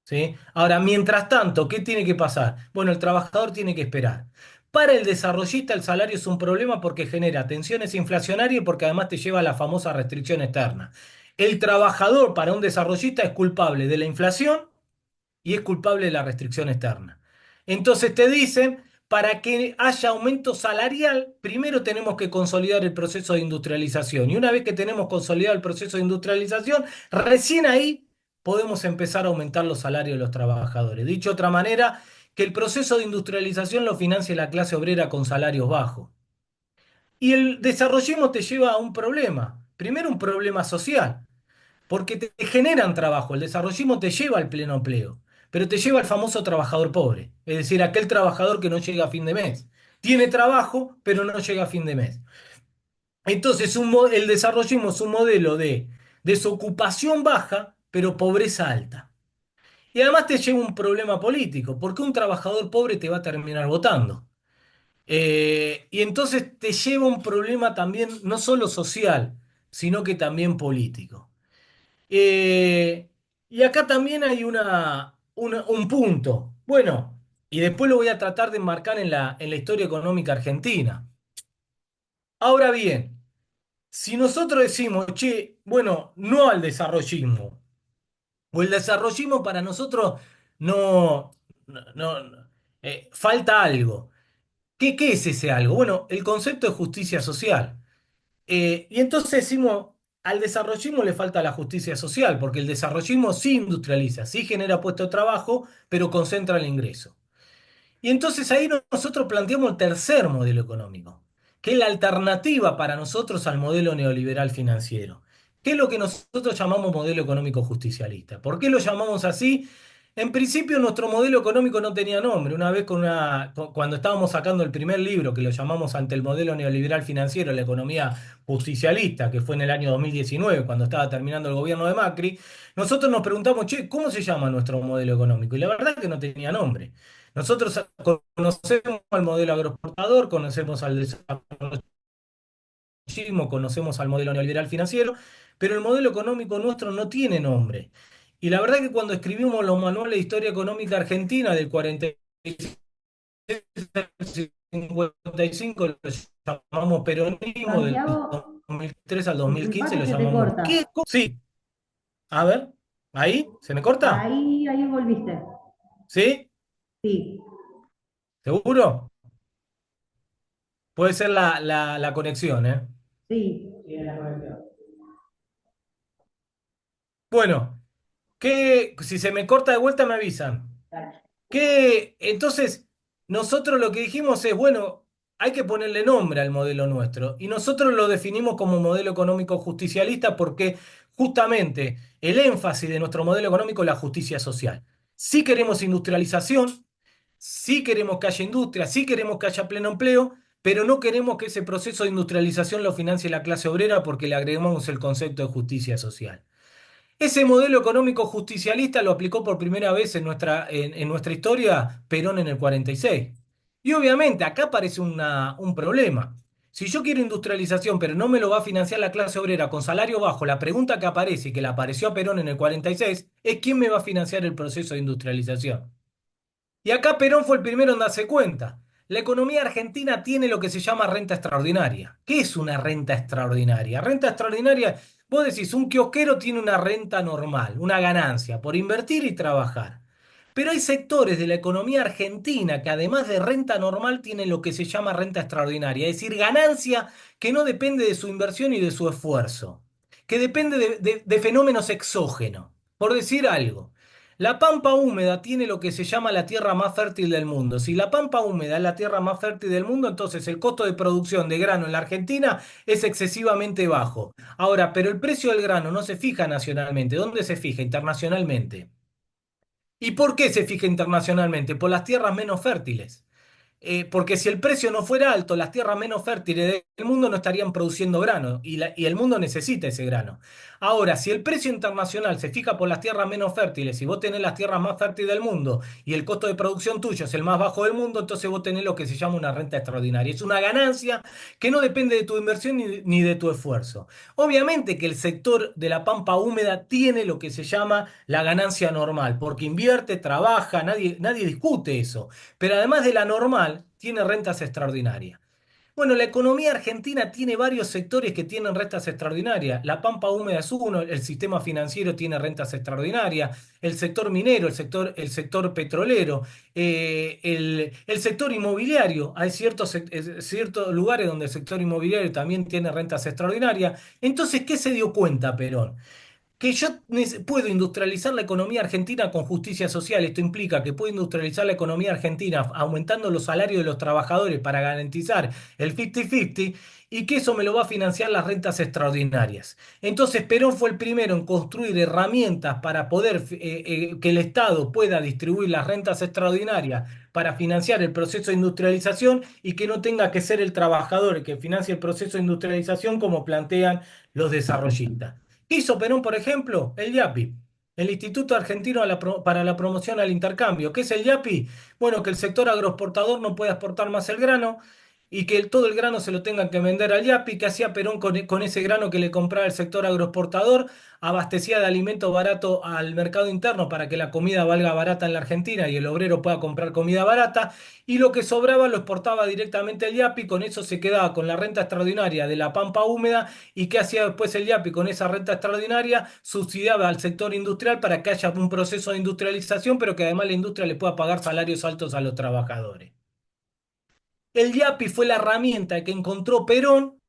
¿Sí? Ahora, mientras tanto, ¿qué tiene que pasar? Bueno, el trabajador tiene que esperar. Para el desarrollista el salario es un problema porque genera tensiones inflacionarias y porque además te lleva a la famosa restricción externa. El trabajador para un desarrollista es culpable de la inflación y es culpable de la restricción externa. Entonces te dicen, para que haya aumento salarial, primero tenemos que consolidar el proceso de industrialización. Y una vez que tenemos consolidado el proceso de industrialización, recién ahí podemos empezar a aumentar los salarios de los trabajadores. Dicho de otra manera, que el proceso de industrialización lo financie la clase obrera con salarios bajos. Y el desarrollismo te lleva a un problema. Primero, un problema social, porque te generan trabajo. El desarrollismo te lleva al pleno empleo, pero te lleva al famoso trabajador pobre, es decir, aquel trabajador que no llega a fin de mes. Tiene trabajo, pero no llega a fin de mes. Entonces, el desarrollismo es un modelo de desocupación baja, pero pobreza alta. Y además te lleva un problema político, porque un trabajador pobre te va a terminar votando. Y entonces te lleva un problema también, no solo social, sino que también político. Eh, y acá también hay un punto. Bueno, y después lo voy a tratar de enmarcar en la historia económica argentina. Ahora bien, si nosotros decimos, che, bueno, no al desarrollismo, o el desarrollismo para nosotros no, falta algo. ¿Qué es ese algo? Bueno, el concepto de justicia social. Y entonces decimos, al desarrollismo le falta la justicia social, porque el desarrollismo sí industrializa, sí genera puestos de trabajo, pero concentra el ingreso. Y entonces ahí nosotros planteamos el tercer modelo económico, que es la alternativa para nosotros al modelo neoliberal financiero, que es lo que nosotros llamamos modelo económico justicialista. ¿Por qué lo llamamos así? En principio nuestro modelo económico no tenía nombre. Una vez cuando estábamos sacando el primer libro, que lo llamamos Ante el modelo neoliberal financiero, la economía justicialista, que fue en el año 2019, cuando estaba terminando el gobierno de Macri, nosotros nos preguntamos, che, ¿cómo se llama nuestro modelo económico? Y la verdad es que no tenía nombre. Nosotros conocemos al modelo agroexportador, conocemos al desarrollismo, conocemos al modelo neoliberal financiero, pero el modelo económico nuestro no tiene nombre. Y la verdad que cuando escribimos los manuales de historia económica argentina del 46 al 55 lo llamamos peronismo, del Santiago, 2003 al disculpa 2015 que lo se te llamamos. corta. ¿Qué? Sí, a ver, ahí, ¿se me corta? Ahí volviste. ¿Sí? Sí, ¿Seguro? Puede ser la conexión, ¿eh? sí. Sí, en la conexión. Bueno, si se me corta de vuelta me avisan. Dale. Entonces, nosotros lo que dijimos es, bueno, hay que ponerle nombre al modelo nuestro. Y nosotros lo definimos como modelo económico justicialista porque justamente el énfasis de nuestro modelo económico es la justicia social. Sí queremos industrialización, sí queremos que haya industria, sí queremos que haya pleno empleo, pero no queremos que ese proceso de industrialización lo financie la clase obrera porque le agregamos el concepto de justicia social. Ese modelo económico justicialista lo aplicó por primera vez en nuestra historia Perón en el 46. Y obviamente acá aparece un problema. Si yo quiero industrialización, pero no me lo va a financiar la clase obrera con salario bajo, la pregunta que aparece y que le apareció a Perón en el 46 es ¿quién me va a financiar el proceso de industrialización? Y acá Perón fue el primero en darse cuenta. La economía argentina tiene lo que se llama renta extraordinaria. ¿Qué es una renta extraordinaria? Renta extraordinaria, vos decís, un kiosquero tiene una renta normal, una ganancia por invertir y trabajar. Pero hay sectores de la economía argentina que además de renta normal tienen lo que se llama renta extraordinaria, es decir, ganancia que no depende de su inversión y de su esfuerzo, que depende de fenómenos exógenos. Por decir algo. La pampa húmeda tiene lo que se llama la tierra más fértil del mundo. Si la pampa húmeda es la tierra más fértil del mundo, entonces el costo de producción de grano en la Argentina es excesivamente bajo. Ahora, pero el precio del grano no se fija nacionalmente. ¿Dónde se fija? Internacionalmente. ¿Y por qué se fija internacionalmente? Por las tierras menos fértiles. Porque si el precio no fuera alto, las tierras menos fértiles del mundo no estarían produciendo grano y el mundo necesita ese grano. Ahora, si el precio internacional se fija por las tierras menos fértiles y vos tenés las tierras más fértiles del mundo y el costo de producción tuyo es el más bajo del mundo, entonces vos tenés lo que se llama una renta extraordinaria. Es una ganancia que no depende de tu inversión ni de tu esfuerzo. Obviamente que el sector de la pampa húmeda tiene lo que se llama la ganancia normal, porque invierte, trabaja, nadie discute eso. Pero además de la normal, tiene rentas extraordinarias. Bueno, la economía argentina tiene varios sectores que tienen rentas extraordinarias. La pampa húmeda es uno, el sistema financiero tiene rentas extraordinarias, el sector minero, el sector petrolero, el sector inmobiliario. Hay ciertos lugares donde el sector inmobiliario también tiene rentas extraordinarias. Entonces, ¿qué se dio cuenta Perón? Que yo puedo industrializar la economía argentina con justicia social. Esto implica que puedo industrializar la economía argentina aumentando los salarios de los trabajadores para garantizar el 50-50 y que eso me lo va a financiar las rentas extraordinarias. Entonces Perón fue el primero en construir herramientas para poder que el Estado pueda distribuir las rentas extraordinarias para financiar el proceso de industrialización y que no tenga que ser el trabajador el que financie el proceso de industrialización como plantean los desarrollistas. ¿Qué hizo Perón, por ejemplo? El IAPI, el Instituto Argentino para la Promoción al Intercambio. ¿Qué es el IAPI? Bueno, que el sector agroexportador no pueda exportar más el grano y que todo el grano se lo tengan que vender al IAPI. ¿Qué hacía Perón con ese grano que le compraba el sector agroexportador? Abastecía de alimento barato al mercado interno para que la comida valga barata en la Argentina y el obrero pueda comprar comida barata. Y lo que sobraba lo exportaba directamente al IAPI. Con eso se quedaba con la renta extraordinaria de la pampa húmeda. ¿Y qué hacía después el IAPI con esa renta extraordinaria? Subsidiaba al sector industrial para que haya un proceso de industrialización, pero que además la industria le pueda pagar salarios altos a los trabajadores. El IAPI fue la herramienta que encontró Perón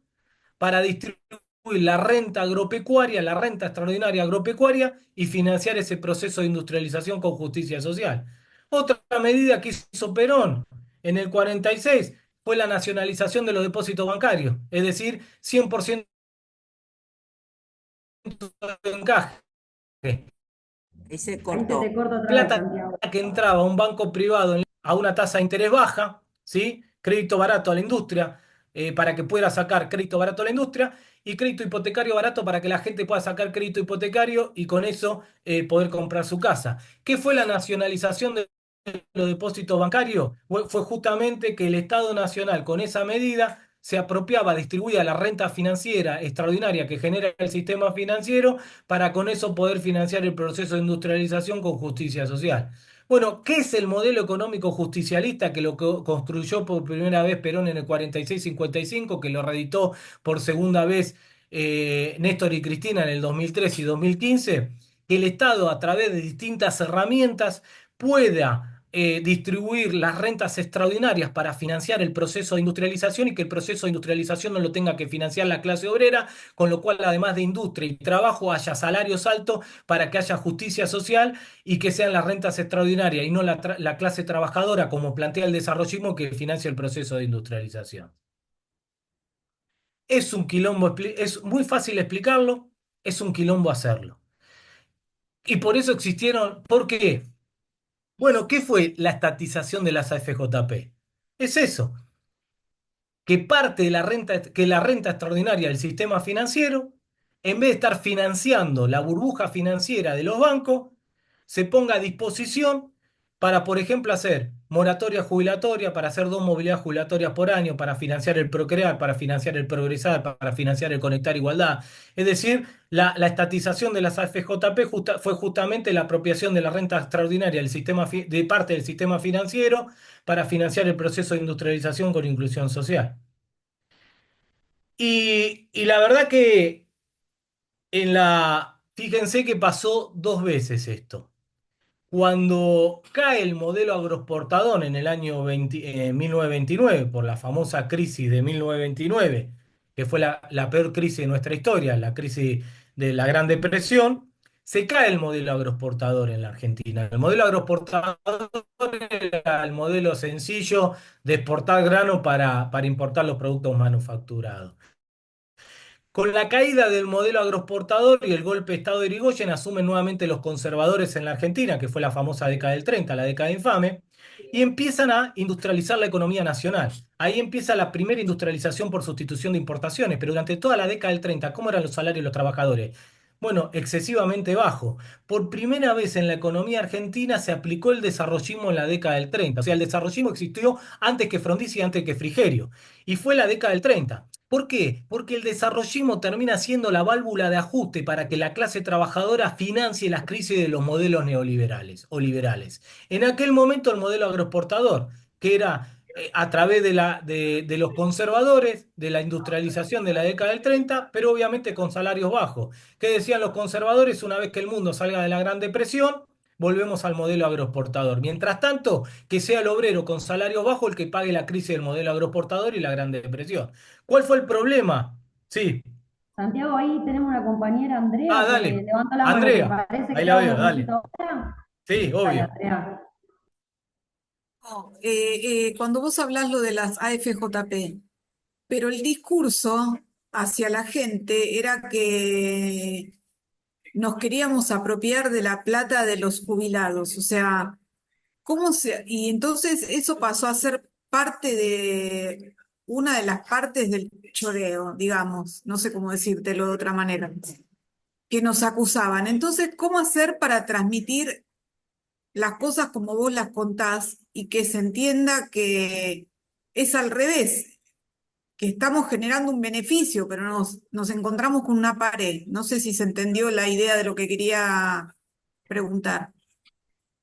para distribuir la renta agropecuaria, la renta extraordinaria agropecuaria y financiar ese proceso de industrialización con justicia social. Otra medida que hizo Perón en el 46 fue la nacionalización de los depósitos bancarios, es decir, 100% de encaje. Y se Ahí se cortó. te corta otra vez, Plata Santiago. que entraba a un banco privado a una tasa de interés baja, ¿sí? Crédito barato a la industria, para que pueda sacar crédito barato a la industria, y crédito hipotecario barato para que la gente pueda sacar crédito hipotecario y con eso poder comprar su casa. ¿Qué fue la nacionalización de los depósitos bancarios? Fue justamente que el Estado Nacional con esa medida se apropiaba, distribuía la renta financiera extraordinaria que genera el sistema financiero para con eso poder financiar el proceso de industrialización con justicia social. Bueno, ¿qué es el modelo económico justicialista que lo construyó por primera vez Perón en el 46-55, que lo reeditó por segunda vez Néstor y Cristina en el 2003 y 2015? Que el Estado, a través de distintas herramientas, pueda distribuir las rentas extraordinarias para financiar el proceso de industrialización y que el proceso de industrialización no lo tenga que financiar la clase obrera, con lo cual además de industria y trabajo haya salarios altos para que haya justicia social y que sean las rentas extraordinarias y no la clase trabajadora, como plantea el desarrollismo, que financia el proceso de industrialización. Es un quilombo, es muy fácil explicarlo, es un quilombo hacerlo. Y por eso existieron, ¿por qué? Bueno, ¿qué fue la estatización de las AFJP? Es eso, que parte de la renta extraordinaria del sistema financiero, en vez de estar financiando la burbuja financiera de los bancos, se ponga a disposición para, por ejemplo, hacer moratoria jubilatoria, para hacer 2 movilidades jubilatorias por año, para financiar el Procrear, para financiar el Progresar, para financiar el Conectar Igualdad. Es decir, la estatización de las AFJP fue justamente la apropiación de la renta extraordinaria de parte del sistema financiero para financiar el proceso de industrialización con inclusión social. Y la verdad que fíjense que pasó 2 veces esto. Cuando cae el modelo agroexportador en el año 1929, por la famosa crisis de 1929, que fue la peor crisis de nuestra historia, la crisis de la Gran Depresión, se cae el modelo agroexportador en la Argentina. El modelo agroexportador era el modelo sencillo de exportar grano para importar los productos manufacturados. Con la caída del modelo agroexportador y el golpe de Estado de Irigoyen, asumen nuevamente los conservadores en la Argentina, que fue la famosa década del 30, la década infame, y empiezan a industrializar la economía nacional. Ahí empieza la primera industrialización por sustitución de importaciones, pero durante toda la década del 30, ¿cómo eran los salarios de los trabajadores? Bueno, excesivamente bajo. Por primera vez en la economía argentina se aplicó el desarrollismo en la década del 30. O sea, el desarrollismo existió antes que Frondizi y antes que Frigerio. Y fue la década del 30. ¿Por qué? Porque el desarrollismo termina siendo la válvula de ajuste para que la clase trabajadora financie las crisis de los modelos neoliberales o liberales. En aquel momento el modelo agroexportador, que era a través de los conservadores, de la industrialización de la década del 30, pero obviamente con salarios bajos. ¿Qué decían los conservadores? Una vez que el mundo salga de la Gran Depresión, volvemos al modelo agroexportador. Mientras tanto, que sea el obrero con salarios bajos el que pague la crisis del modelo agroexportador y la Gran Depresión. ¿Cuál fue el problema? Sí. Santiago, ahí tenemos una compañera, Ah, Andrea, que dale. levantó la mano, ¿te Andrea, parece que ahí le la hago una veo, dale. consulta ahora? Sí, Dale, obvio. Andrea. No, cuando vos hablás lo de las AFJP, pero el discurso hacia la gente era que nos queríamos apropiar de la plata de los jubilados, o sea, y entonces eso pasó a ser parte de una de las partes del choreo, digamos, no sé cómo decírtelo de otra manera, que nos acusaban. Entonces, ¿cómo hacer para transmitir las cosas como vos las contás y que se entienda que es al revés, que estamos generando un beneficio, pero nos encontramos con una pared? No sé si se entendió la idea de lo que quería preguntar.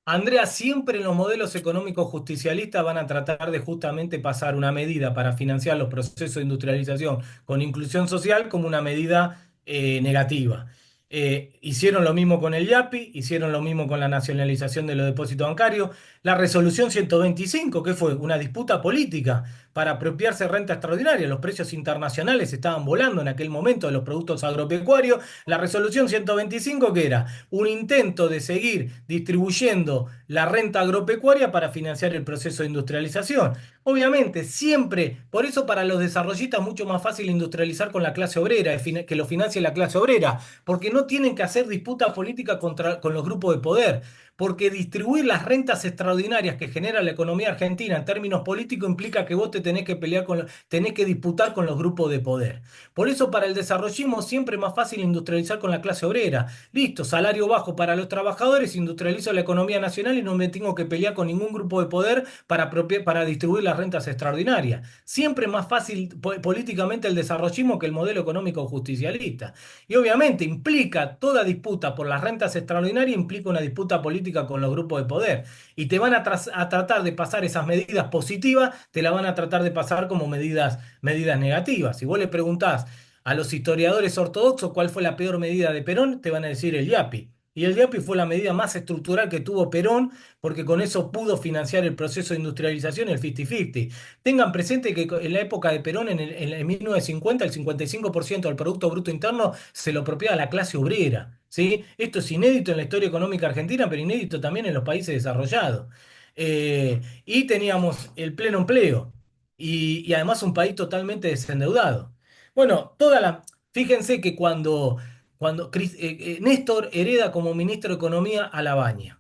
Andrea, siempre en los modelos económicos justicialistas van a tratar de justamente pasar una medida para financiar los procesos de industrialización con inclusión social como una medida negativa. Hicieron lo mismo con el YAPI, hicieron lo mismo con la nacionalización de los depósitos bancarios. La resolución 125, que fue una disputa política para apropiarse de renta extraordinaria. Los precios internacionales estaban volando en aquel momento de los productos agropecuarios. La resolución 125, que era un intento de seguir distribuyendo la renta agropecuaria para financiar el proceso de industrialización. Obviamente, siempre, por eso para los desarrollistas es mucho más fácil industrializar con la clase obrera, que lo financie la clase obrera, porque no tienen que hacer disputa política con los grupos de poder. Porque distribuir las rentas extraordinarias que genera la economía argentina en términos políticos implica que vos te tenés que pelear tenés que disputar con los grupos de poder. Por eso para el desarrollismo siempre es más fácil industrializar con la clase obrera. Listo, salario bajo para los trabajadores, industrializo la economía nacional y no me tengo que pelear con ningún grupo de poder para distribuir las rentas extraordinarias. Siempre es más fácil políticamente el desarrollismo que el modelo económico justicialista. Y obviamente implica toda disputa por las rentas extraordinarias, implica una disputa política con los grupos de poder. Y te van a tratar de pasar esas medidas positivas, te las van a tratar de pasar como medidas negativas. Si vos le preguntás a los historiadores ortodoxos cuál fue la peor medida de Perón, te van a decir el YAPI. Y el YAPI fue la medida más estructural que tuvo Perón, porque con eso pudo financiar el proceso de industrialización, el 50-50. Tengan presente que en la época de Perón, en 1950, el 55% del Producto Bruto Interno se lo apropiaba la clase obrera. ¿Sí? Esto es inédito en la historia económica argentina, pero inédito también en los países desarrollados. Y teníamos el pleno empleo y además un país totalmente desendeudado. Bueno, fíjense que cuando Néstor hereda como ministro de Economía a Labaña.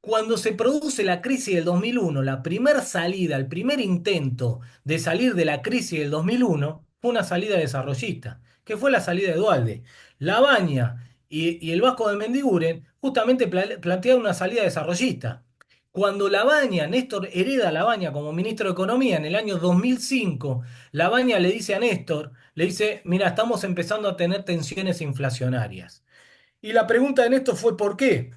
Cuando se produce la crisis del 2001, la primera salida, el primer intento de salir de la crisis del 2001 fue una salida desarrollista, que fue la salida de Duhalde. Labaña y el Vasco de Mendiguren justamente plantearon una salida desarrollista. Cuando Néstor hereda a Labaña como ministro de Economía en el año 2005, Labaña le dice a Néstor, le dice, mira, estamos empezando a tener tensiones inflacionarias. Y la pregunta de Néstor fue, ¿por qué?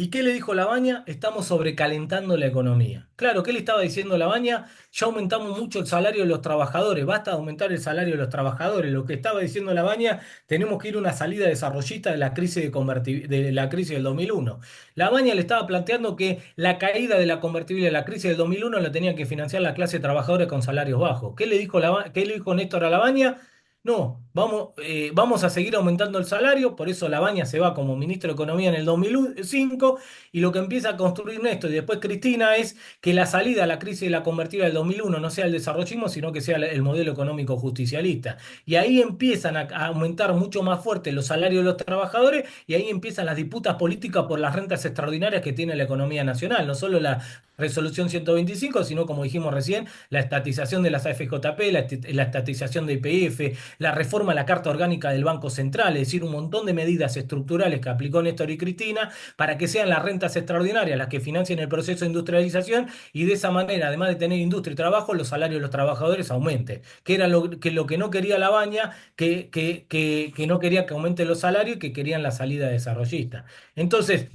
¿Y qué le dijo Labaña? Estamos sobrecalentando la economía. Claro, ¿qué le estaba diciendo Labaña? Ya aumentamos mucho el salario de los trabajadores, basta de aumentar el salario de los trabajadores. Lo que estaba diciendo Labaña, tenemos que ir a una salida desarrollista de la crisis, de la crisis del 2001. Labaña le estaba planteando que la caída de la convertible de la crisis del 2001 la tenía que financiar la clase trabajadora con salarios bajos. ¿Qué le dijo Néstor a Labaña? No, vamos a seguir aumentando el salario, por eso Labaña se va como ministro de Economía en el 2005 y lo que empieza a construir Néstor y después Cristina es que la salida a la crisis de la convertida del 2001 no sea el desarrollismo, sino que sea el modelo económico justicialista. Y ahí empiezan a aumentar mucho más fuerte los salarios de los trabajadores y ahí empiezan las disputas políticas por las rentas extraordinarias que tiene la economía nacional, no solo la resolución 125, sino como dijimos recién, la estatización de las AFJP, la estatización de YPF, la reforma a la Carta Orgánica del Banco Central, es decir, un montón de medidas estructurales que aplicó Néstor y Cristina para que sean las rentas extraordinarias las que financien el proceso de industrialización y de esa manera, además de tener industria y trabajo, los salarios de los trabajadores aumenten, que era lo que no quería Labaña, que no quería que aumenten los salarios y que querían la salida desarrollista. Entonces,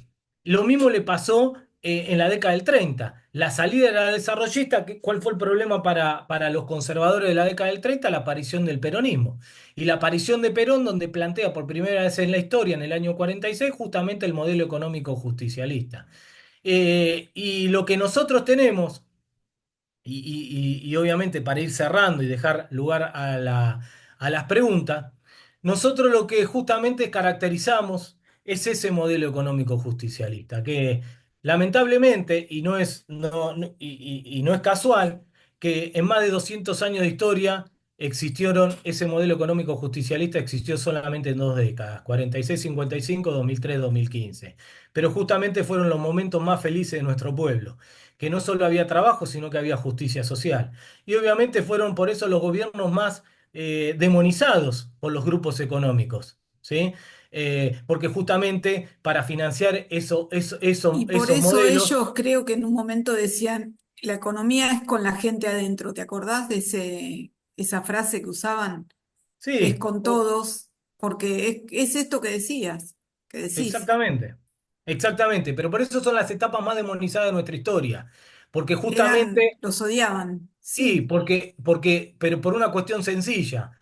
lo mismo le pasó en la década del 30. La salida de la desarrollista, ¿cuál fue el problema para los conservadores de la década del 30? La aparición del peronismo. Y la aparición de Perón, donde plantea por primera vez en la historia, en el año 46, justamente el modelo económico justicialista. Y lo que nosotros tenemos, y obviamente para ir cerrando y dejar lugar a las preguntas, nosotros lo que justamente caracterizamos es ese modelo económico justicialista, que lamentablemente, y no es, y no es casual, que en más de 200 años de historia existieron, ese modelo económico justicialista existió solamente en 2 décadas, 46, 55, 2003, 2015. Pero justamente fueron los momentos más felices de nuestro pueblo, que no solo había trabajo, sino que había justicia social. Y obviamente fueron por eso los gobiernos más demonizados por los grupos económicos, ¿sí? Porque justamente para financiar Y por esos eso modelos, ellos creo que en un momento decían, la economía es con la gente adentro. ¿Te acordás de esa frase que usaban? Es sí, con todos, porque es esto que decís. exactamente, exactamente, pero por eso son las etapas más demonizadas de nuestra historia, porque justamente, Los odiaban, y sí. pero por una cuestión sencilla.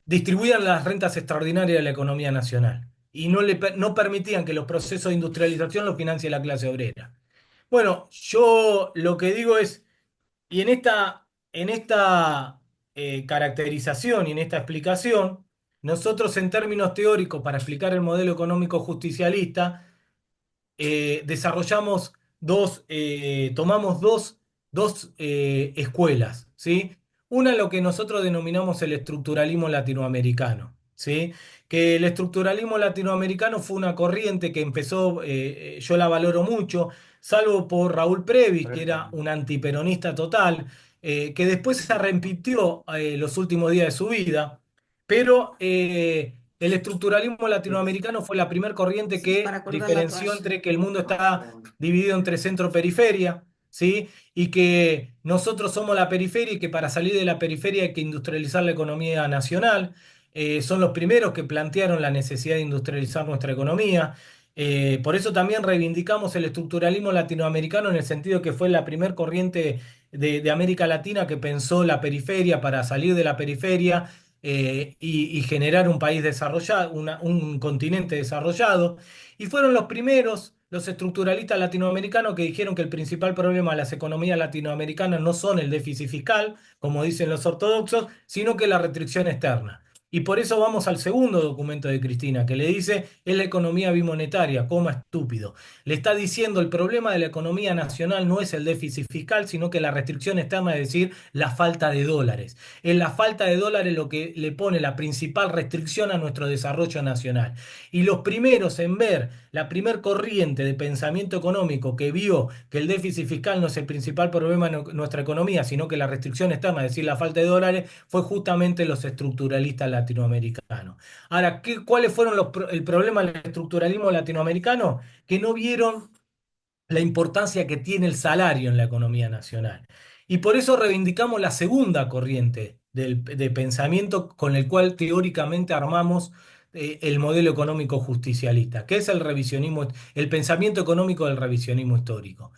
Distribuían las rentas extraordinarias de la economía nacional y no permitían que los procesos de industrialización los financie la clase obrera. Bueno, yo lo que digo es, y en esta caracterización y en esta explicación, nosotros en términos teóricos, para explicar el modelo económico justicialista, desarrollamos tomamos dos escuelas, ¿sí? Una lo que nosotros denominamos el estructuralismo latinoamericano, ¿sí? Que el estructuralismo latinoamericano fue una corriente que empezó, yo la valoro mucho, salvo por Raúl Previs, que era un antiperonista total, que después se arrepintió los últimos días de su vida, pero el estructuralismo latinoamericano fue la primera corriente Sí, para que colgar la diferenció toalla. entre que el mundo está dividido entre centro-periferia, ¿sí? Y que nosotros somos la periferia y que para salir de la periferia hay que industrializar la economía nacional. Son los primeros que plantearon la necesidad de industrializar nuestra economía. Por eso también reivindicamos el estructuralismo latinoamericano en el sentido que fue la primer corriente de América Latina que pensó la periferia para salir de la periferia y generar un país desarrollado, un continente desarrollado. Y fueron los primeros, los estructuralistas latinoamericanos, que dijeron que el principal problema de las economías latinoamericanas no son el déficit fiscal, como dicen los ortodoxos, sino que la restricción externa. Y por eso vamos al segundo documento de Cristina, que le dice, es la economía bimonetaria, coma estúpido. Le está diciendo el problema de la economía nacional no es el déficit fiscal, sino que la restricción externa, es decir, la falta de dólares. Es la falta de dólares lo que le pone la principal restricción a nuestro desarrollo nacional. Y los primeros en ver, la primer corriente de pensamiento económico que vio que el déficit fiscal no es el principal problema de nuestra economía, sino que la restricción externa, es decir, la falta de dólares, fue justamente los estructuralistas latinoamericanos. Ahora, ¿cuáles fueron el problema del estructuralismo latinoamericano? Que no vieron la importancia que tiene el salario en la economía nacional. Y por eso reivindicamos la segunda corriente de pensamiento con el cual teóricamente armamos el modelo económico justicialista, que es el revisionismo, el pensamiento económico del revisionismo histórico.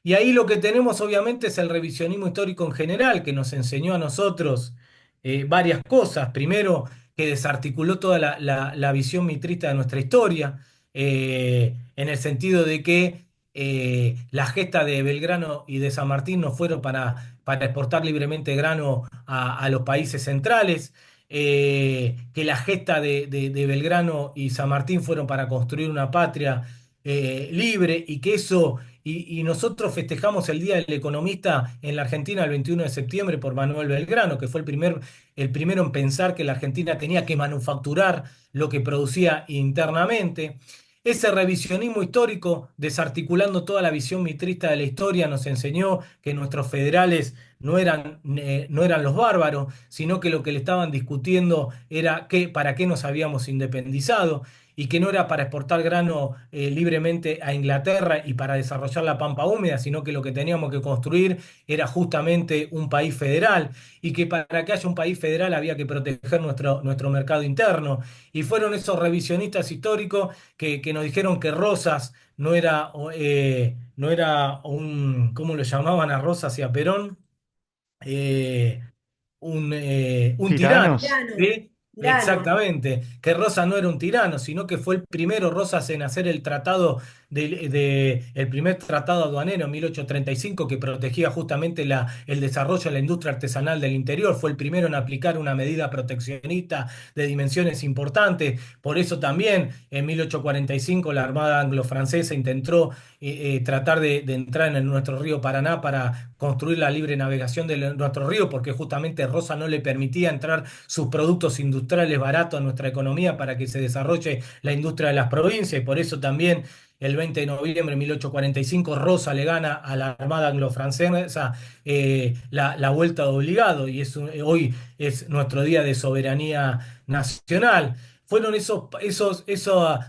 Y ahí lo que tenemos obviamente es el revisionismo histórico en general, que nos enseñó a nosotros varias cosas. Primero, que desarticuló toda la visión mitrista de nuestra historia, en el sentido de que la gesta de Belgrano y de San Martín no fueron para exportar libremente grano a los países centrales, que la gesta de Belgrano y San Martín fueron para construir una patria libre y que eso, y nosotros festejamos el Día del Economista en la Argentina el 21 de septiembre por Manuel Belgrano, que fue el primero en pensar que la Argentina tenía que manufacturar lo que producía internamente. Ese revisionismo histórico, desarticulando toda la visión mitrista de la historia, nos enseñó que nuestros federales no eran los bárbaros, sino que lo que le estaban discutiendo era para qué nos habíamos independizado, y que no era para exportar grano libremente a Inglaterra y para desarrollar la pampa húmeda, sino que lo que teníamos que construir era justamente un país federal y que para que haya un país federal había que proteger nuestro mercado interno. Y fueron esos revisionistas históricos que nos dijeron que Rosas no era un, ¿cómo lo llamaban a Rosas y a Perón? Eh, un tirano, Tiranos. Tirano, ¿sí? tirano. Exactamente, que Rosas no era un tirano, sino que fue el primero Rosas en hacer el tratado el primer tratado aduanero en 1835 que protegía justamente el desarrollo de la industria artesanal del interior, fue el primero en aplicar una medida proteccionista de dimensiones importantes, por eso también en 1845 la Armada anglo-francesa intentó tratar de entrar en nuestro río Paraná para construir la libre navegación de nuestro río, porque justamente Rosa no le permitía entrar sus productos industriales baratos a nuestra economía para que se desarrolle la industria de las provincias, y por eso también el 20 de noviembre de 1845 Rosa le gana a la Armada anglo-francesa la vuelta de obligado, y hoy es nuestro día de soberanía nacional. Fueron esos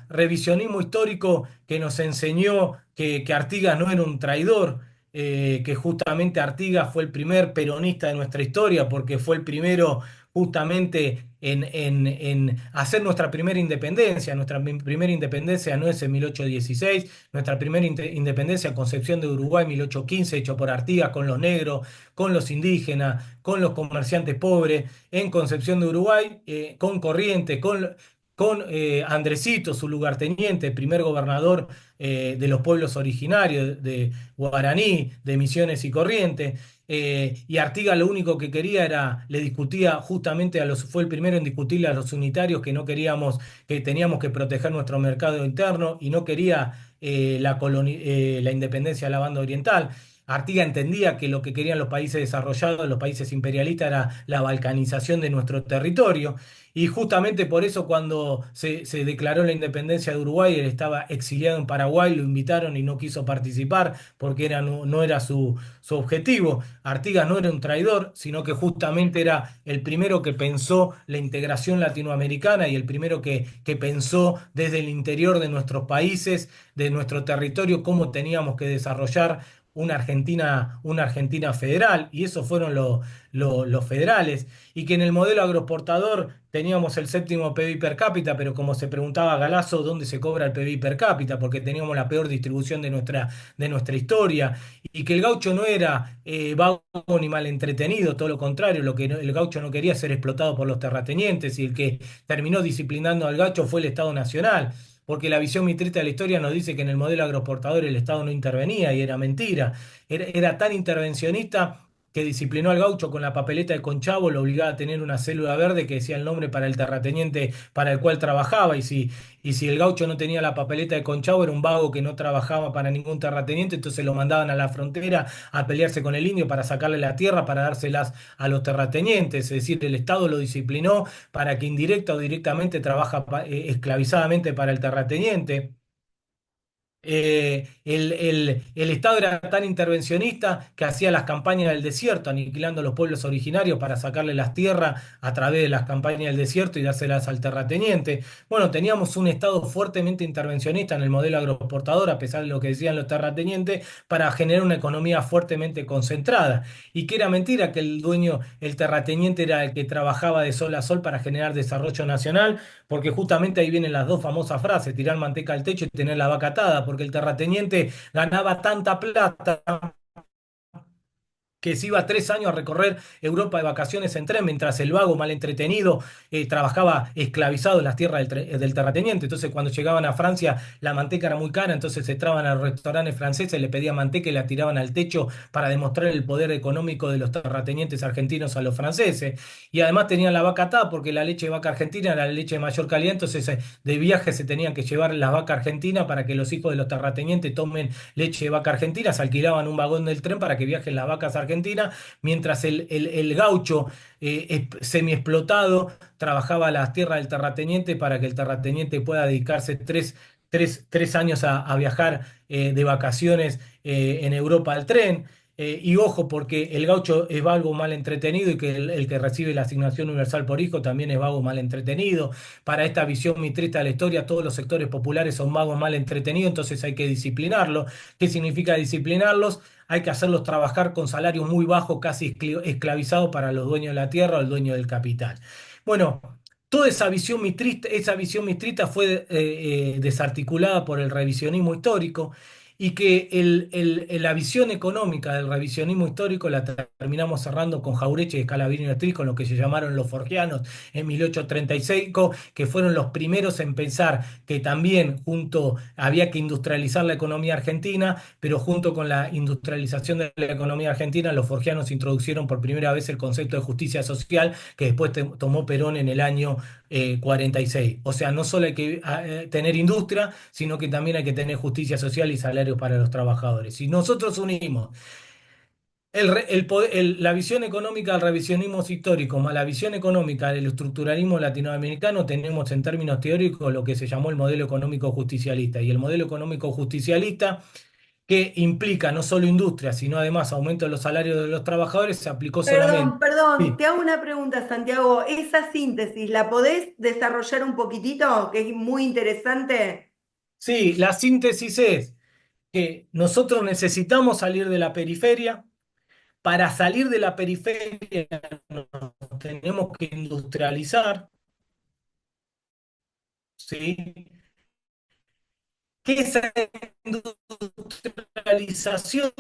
revisionismo histórico que nos enseñó que Artigas no era un traidor, que justamente Artigas fue el primer peronista de nuestra historia, porque fue el primero justamente en hacer nuestra primera independencia. Nuestra primera independencia no es en 1816, nuestra primera independencia, Concepción de Uruguay, 1815, hecho por Artigas con los negros, con los indígenas, con los comerciantes pobres, en Concepción de Uruguay, con Corrientes, con Andresito, su lugarteniente, primer gobernador de los pueblos originarios de Guaraní, de Misiones y Corrientes. Y Artigas lo único que quería le discutía justamente fue el primero en discutirle a los unitarios que no queríamos, que teníamos que proteger nuestro mercado interno y no quería la independencia de la banda oriental. Artigas entendía que lo que querían los países desarrollados, los países imperialistas, era la balcanización de nuestro territorio. Y justamente por eso cuando se declaró la independencia de Uruguay, él estaba exiliado en Paraguay, lo invitaron y no quiso participar porque no era su objetivo. Artigas no era un traidor, sino que justamente era el primero que pensó la integración latinoamericana y el primero que pensó desde el interior de nuestros países, de nuestro territorio, cómo teníamos que desarrollar una Argentina federal, y esos fueron los federales, y que en el modelo agroexportador teníamos el séptimo PBI per cápita, pero como se preguntaba Galazo, ¿dónde se cobra el PBI per cápita? Porque teníamos la peor distribución de nuestra historia, y que el gaucho no era vago ni mal entretenido, todo lo contrario, el gaucho no quería ser explotado por los terratenientes, y el que terminó disciplinando al gaucho fue el Estado Nacional, porque la visión mitrista de la historia nos dice que en el modelo agroexportador el Estado no intervenía, y era mentira. Era tan intervencionista que disciplinó al gaucho con la papeleta de Conchavo, lo obligaba a tener una célula verde que decía el nombre para el terrateniente para el cual trabajaba, y si el gaucho no tenía la papeleta de Conchavo era un vago que no trabajaba para ningún terrateniente, entonces lo mandaban a la frontera a pelearse con el indio para sacarle la tierra, para dárselas a los terratenientes, es decir, el Estado lo disciplinó para que indirecta o directamente trabaja esclavizadamente para el terrateniente. El Estado era tan intervencionista que hacía las campañas del desierto, aniquilando a los pueblos originarios para sacarle las tierras a través de las campañas del desierto y dárselas al terrateniente. Bueno, teníamos un Estado fuertemente intervencionista en el modelo agroexportador, a pesar de lo que decían los terratenientes, para generar una economía fuertemente concentrada. Y que era mentira que el terrateniente era el que trabajaba de sol a sol para generar desarrollo nacional, porque justamente ahí vienen las dos famosas frases: tirar manteca al techo y tener la vaca atada, porque el terrateniente ganaba tanta plata que se iba 3 años a recorrer Europa de vacaciones en tren, mientras el vago mal entretenido trabajaba esclavizado en las tierras del terrateniente. Entonces, cuando llegaban a Francia, la manteca era muy cara, entonces entraban a los restaurantes franceses, le pedían manteca y la tiraban al techo para demostrar el poder económico de los terratenientes argentinos a los franceses. Y además tenían la vaca atada porque la leche de vaca argentina era la leche de mayor calidad, entonces de viaje se tenían que llevar las vacas argentinas para que los hijos de los terratenientes tomen leche de vaca argentina, se alquilaban un vagón del tren para que viajen las vacas argentinas, mientras el gaucho semi-explotado trabajaba las tierras del terrateniente para que el terrateniente pueda dedicarse tres años a viajar de vacaciones en Europa al tren. Y ojo, porque el gaucho es vago mal entretenido y que el que recibe la asignación universal por hijo también es vago mal entretenido. Para esta visión mitrista de la historia, todos los sectores populares son vagos mal entretenidos, entonces hay que disciplinarlos. ¿Qué significa disciplinarlos? Hay que hacerlos trabajar con salarios muy bajos, casi esclavizados para los dueños de la tierra o el dueño del capital. Bueno, toda esa visión mistrista fue desarticulada por el revisionismo histórico y que la visión económica del revisionismo histórico la terminamos cerrando con Jauretche y Scalabrini y Ostrich, con lo que se llamaron los forgianos en 1836, que fueron los primeros en pensar que también había que industrializar la economía argentina, pero junto con la industrialización de la economía argentina, los forgianos introdujeron por primera vez el concepto de justicia social, que después tomó Perón en el año 46. O sea, no solo hay que tener industria, sino que también hay que tener justicia social y salarios para los trabajadores. Si nosotros unimos la visión económica del revisionismo histórico más la visión económica del estructuralismo latinoamericano, tenemos en términos teóricos lo que se llamó el modelo económico justicialista. Y el modelo económico justicialista, que implica no solo industria, sino además aumento de los salarios de los trabajadores, se aplicó solamente. Perdón, Sí. te hago una pregunta, Santiago. ¿Esa síntesis la podés desarrollar un poquitito? Que es muy interesante. Sí, la síntesis es que nosotros necesitamos salir de la periferia. Para salir de la periferia nos tenemos que industrializar, ¿sí? Que esa industrialización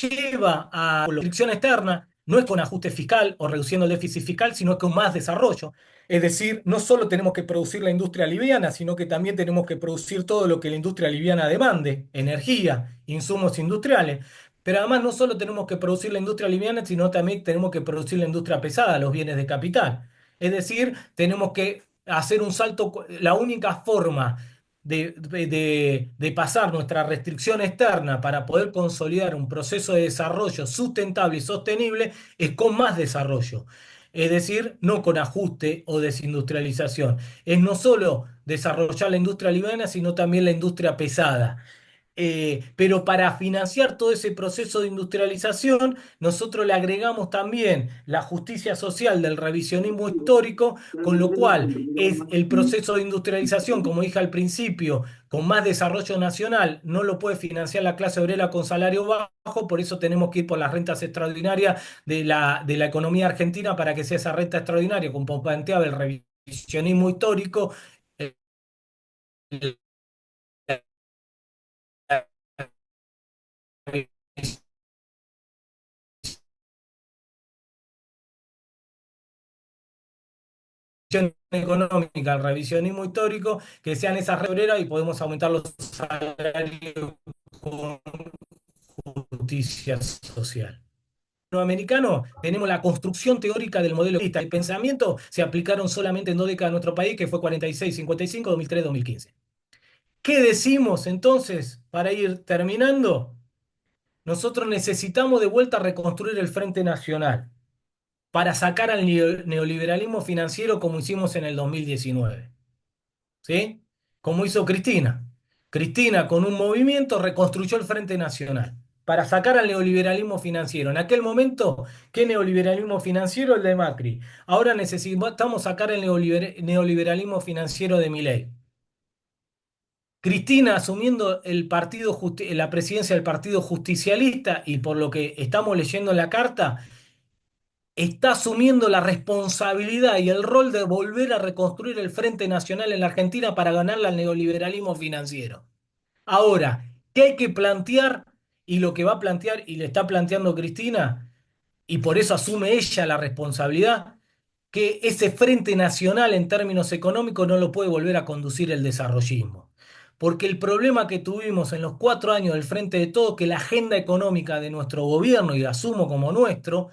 lleva a la restricción externa, no es con ajuste fiscal o reduciendo el déficit fiscal, sino con más desarrollo. Es decir, no solo tenemos que producir la industria liviana, sino que también tenemos que producir todo lo que la industria liviana demande: energía, insumos industriales. Pero además no solo tenemos que producir la industria liviana, sino también tenemos que producir la industria pesada, los bienes de capital. Es decir, tenemos que hacer un salto. La única forma de pasar nuestra restricción externa para poder consolidar un proceso de desarrollo sustentable y sostenible es con más desarrollo. Es decir, no con ajuste o desindustrialización. Es no solo desarrollar la industria liviana, sino también la industria pesada. Pero para financiar todo ese proceso de industrialización, nosotros le agregamos también la justicia social del revisionismo histórico, con lo cual es el proceso de industrialización, como dije al principio, con más desarrollo nacional, no lo puede financiar la clase obrera con salario bajo, por eso tenemos que ir por las rentas extraordinarias de la economía argentina para que sea esa renta extraordinaria, como planteaba el revisionismo histórico. Económica, el revisionismo histórico, que sean esas obreras y podemos aumentar los salarios con justicia social. Americano, tenemos la construcción teórica del modelo socialista. El pensamiento se aplicaron solamente en dos décadas en nuestro país, que fue 46, 55, 2003, 2015. ¿Qué decimos entonces para ir terminando? Nosotros necesitamos de vuelta reconstruir el Frente Nacional para sacar al neoliberalismo financiero como hicimos en el 2019. ¿Sí? Como hizo Cristina. Cristina, con un movimiento, reconstruyó el Frente Nacional para sacar al neoliberalismo financiero. En aquel momento, ¿qué neoliberalismo financiero? El de Macri. Ahora necesitamos sacar el neoliberalismo financiero de Milei. Cristina, asumiendo la presidencia del Partido Justicialista, y por lo que estamos leyendo en la carta, está asumiendo la responsabilidad y el rol de volver a reconstruir el Frente Nacional en la Argentina para ganarle al neoliberalismo financiero. Ahora, ¿qué hay que plantear? Y lo que va a plantear y le está planteando Cristina, y por eso asume ella la responsabilidad, que ese Frente Nacional en términos económicos no lo puede volver a conducir el desarrollismo. Porque el problema que tuvimos en los 4 años del Frente de Todos, que la agenda económica de nuestro gobierno, y la asumo como nuestro,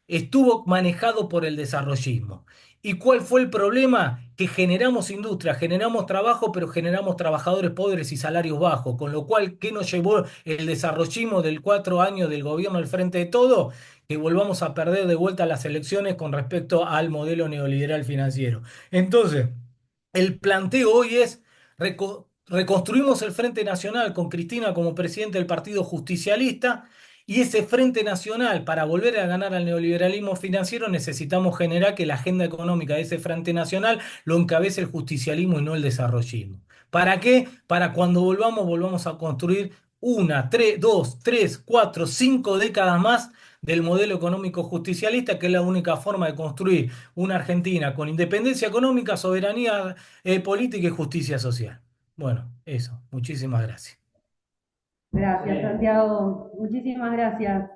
estuvo manejado por el desarrollismo. ¿Y cuál fue el problema? Que generamos industria, generamos trabajo, pero generamos trabajadores pobres y salarios bajos. Con lo cual, ¿qué nos llevó el desarrollismo del 4 años del gobierno al Frente de Todo? Que volvamos a perder de vuelta las elecciones con respecto al modelo neoliberal financiero. Entonces, el planteo hoy es reconstruimos el Frente Nacional con Cristina como presidente del Partido Justicialista, y ese Frente Nacional, para volver a ganar al neoliberalismo financiero, necesitamos generar que la agenda económica de ese Frente Nacional lo encabece el justicialismo y no el desarrollismo. ¿Para qué? Para cuando volvamos a construir una, tres, dos, tres, cuatro, cinco décadas más del modelo económico justicialista, que es la única forma de construir una Argentina con independencia económica, soberanía política y justicia social. Bueno, eso. Muchísimas gracias. Gracias, Santiago. Muchísimas gracias.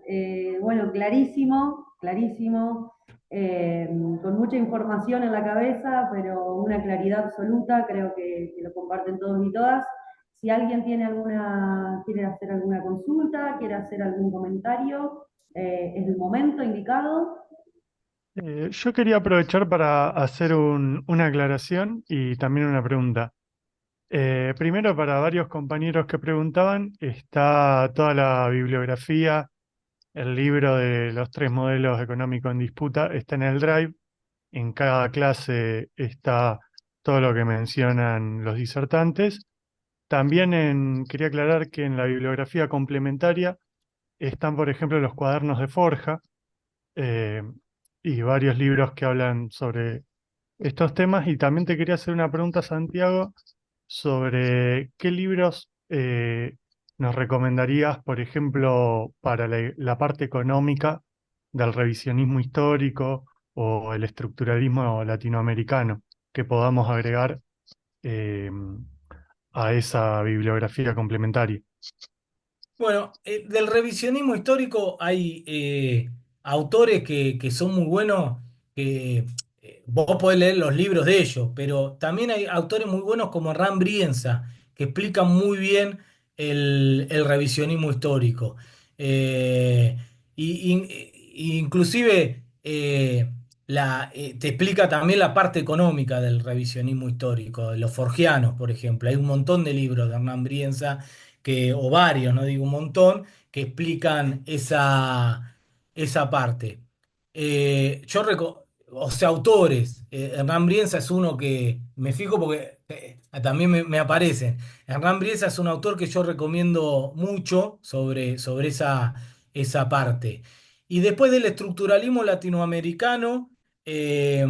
Bueno, clarísimo, clarísimo, con mucha información en la cabeza, pero una claridad absoluta, creo que lo comparten todos y todas. Si alguien quiere hacer alguna consulta, quiere hacer algún comentario, es el momento indicado. Yo quería aprovechar para hacer una aclaración y también una pregunta. Primero, para varios compañeros que preguntaban, está toda la bibliografía, el libro de los tres modelos económicos en disputa, está en el Drive. En cada clase está todo lo que mencionan los disertantes. También quería aclarar que en la bibliografía complementaria están, por ejemplo, los cuadernos de Forja eh, y varios libros que hablan sobre estos temas. Y también te quería hacer una pregunta, Santiago, sobre qué libros nos recomendarías, por ejemplo, para la parte económica del revisionismo histórico o el estructuralismo latinoamericano, que podamos agregar eh, a esa bibliografía complementaria. Bueno, del revisionismo histórico hay autores que son muy buenos, que vos podés leer los libros de ellos, pero también hay autores muy buenos como Hernán Brienza, que explican muy bien el revisionismo histórico. Eh, inclusive te explica también la parte económica del revisionismo histórico, de los forgianos, por ejemplo. Hay un montón de libros de Hernán Brienza o varios, no digo un montón, que explican esa parte. O sea, autores, Hernán Brienza es uno que me fijo porque también me aparecen. Hernán Brienza es un autor que yo recomiendo mucho sobre esa parte. Y después del estructuralismo latinoamericano, eh,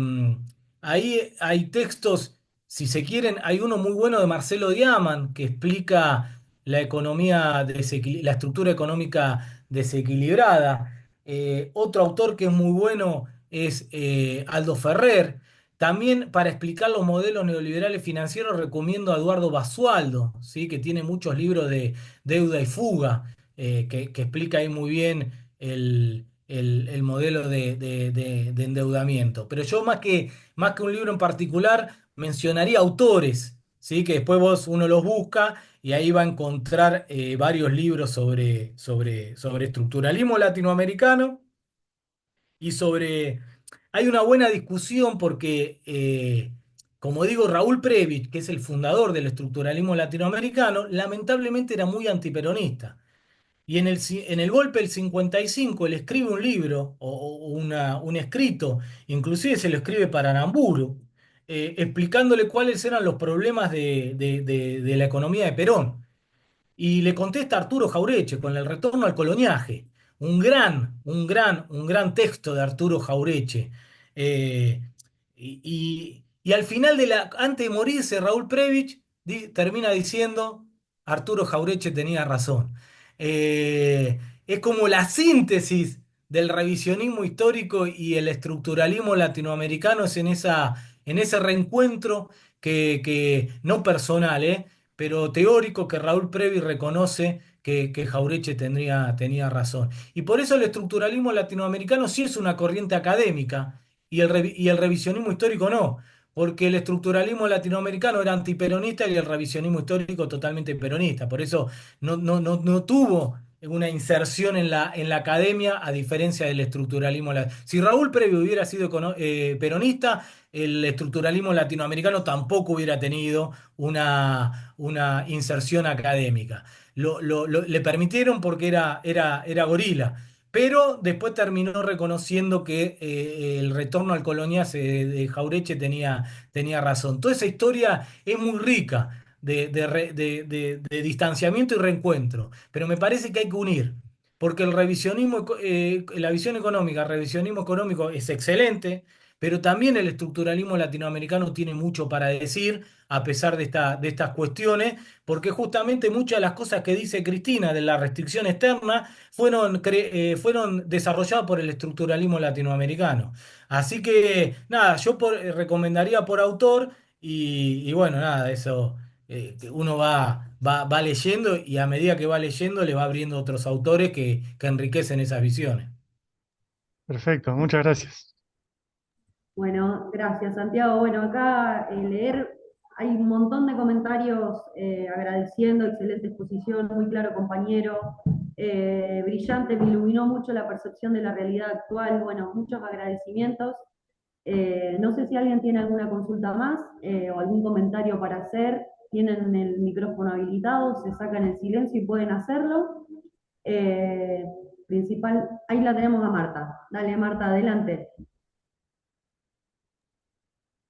ahí hay textos, si se quieren, hay uno muy bueno de Marcelo Diaman que explica la estructura económica desequilibrada. Otro autor que es muy bueno es Aldo Ferrer. También para explicar los modelos neoliberales financieros recomiendo a Eduardo Basualdo, ¿sí? Que tiene muchos libros de deuda y fuga, que explica ahí muy bien el modelo de endeudamiento. Pero yo más que un libro en particular, mencionaría autores, ¿sí? Que después uno los busca y ahí va a encontrar varios libros sobre estructuralismo latinoamericano y sobre... Hay una buena discusión porque, como digo, Raúl Prebisch, que es el fundador del estructuralismo latinoamericano, lamentablemente era muy antiperonista. Y en el golpe del 55 él escribe un libro o un escrito, inclusive se lo escribe para Aramburu, explicándole cuáles eran los problemas de la economía de Perón. Y le contesta Arturo Jaureche con el retorno al coloniaje. Un gran texto de Arturo Jaureche. Eh, y al final, antes de morirse, Raúl Prebisch termina diciendo, Arturo Jaureche tenía razón. Es como la síntesis del revisionismo histórico y el estructuralismo latinoamericano es en ese reencuentro que no personal, pero teórico, que Raúl Previ reconoce que Jaureche tenía razón. Y por eso el estructuralismo latinoamericano sí es una corriente académica y el revisionismo histórico no, porque el estructuralismo latinoamericano era antiperonista y el revisionismo histórico totalmente peronista. Por eso no tuvo una inserción en la academia a diferencia del estructuralismo. Si Raúl Previ hubiera sido peronista, el estructuralismo latinoamericano tampoco hubiera tenido una inserción académica. Le permitieron porque era gorila, pero después terminó reconociendo que el retorno al colonial de Jaureche tenía razón. Toda esa historia es muy rica de distanciamiento y reencuentro, pero me parece que hay que unir, porque el revisionismo, la visión económica, el revisionismo económico es excelente, pero también el estructuralismo latinoamericano tiene mucho para decir, a pesar de estas cuestiones, porque justamente muchas de las cosas que dice Cristina de la restricción externa fueron desarrolladas por el estructuralismo latinoamericano. Así que, nada, recomendaría por autor y bueno, nada, eso que uno va leyendo y a medida que va leyendo le va abriendo otros autores que enriquecen esas visiones. Perfecto, muchas gracias. Bueno, gracias Santiago. Bueno, acá leer, hay un montón de comentarios agradeciendo, excelente exposición, muy claro compañero, brillante, me iluminó mucho la percepción de la realidad actual. Bueno, muchos agradecimientos. No sé si alguien tiene alguna consulta más o algún comentario para hacer. Tienen el micrófono habilitado, se sacan el silencio y pueden hacerlo. Eh, ahí la tenemos a Marta. Dale, Marta, adelante.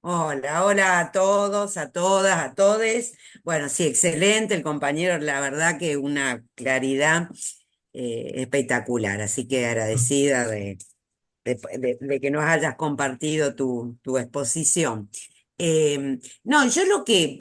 Hola, hola a todos, a todas, a todes. Bueno, sí, excelente el compañero, la verdad que una claridad espectacular, así que agradecida de que nos hayas compartido tu exposición. No, yo lo que,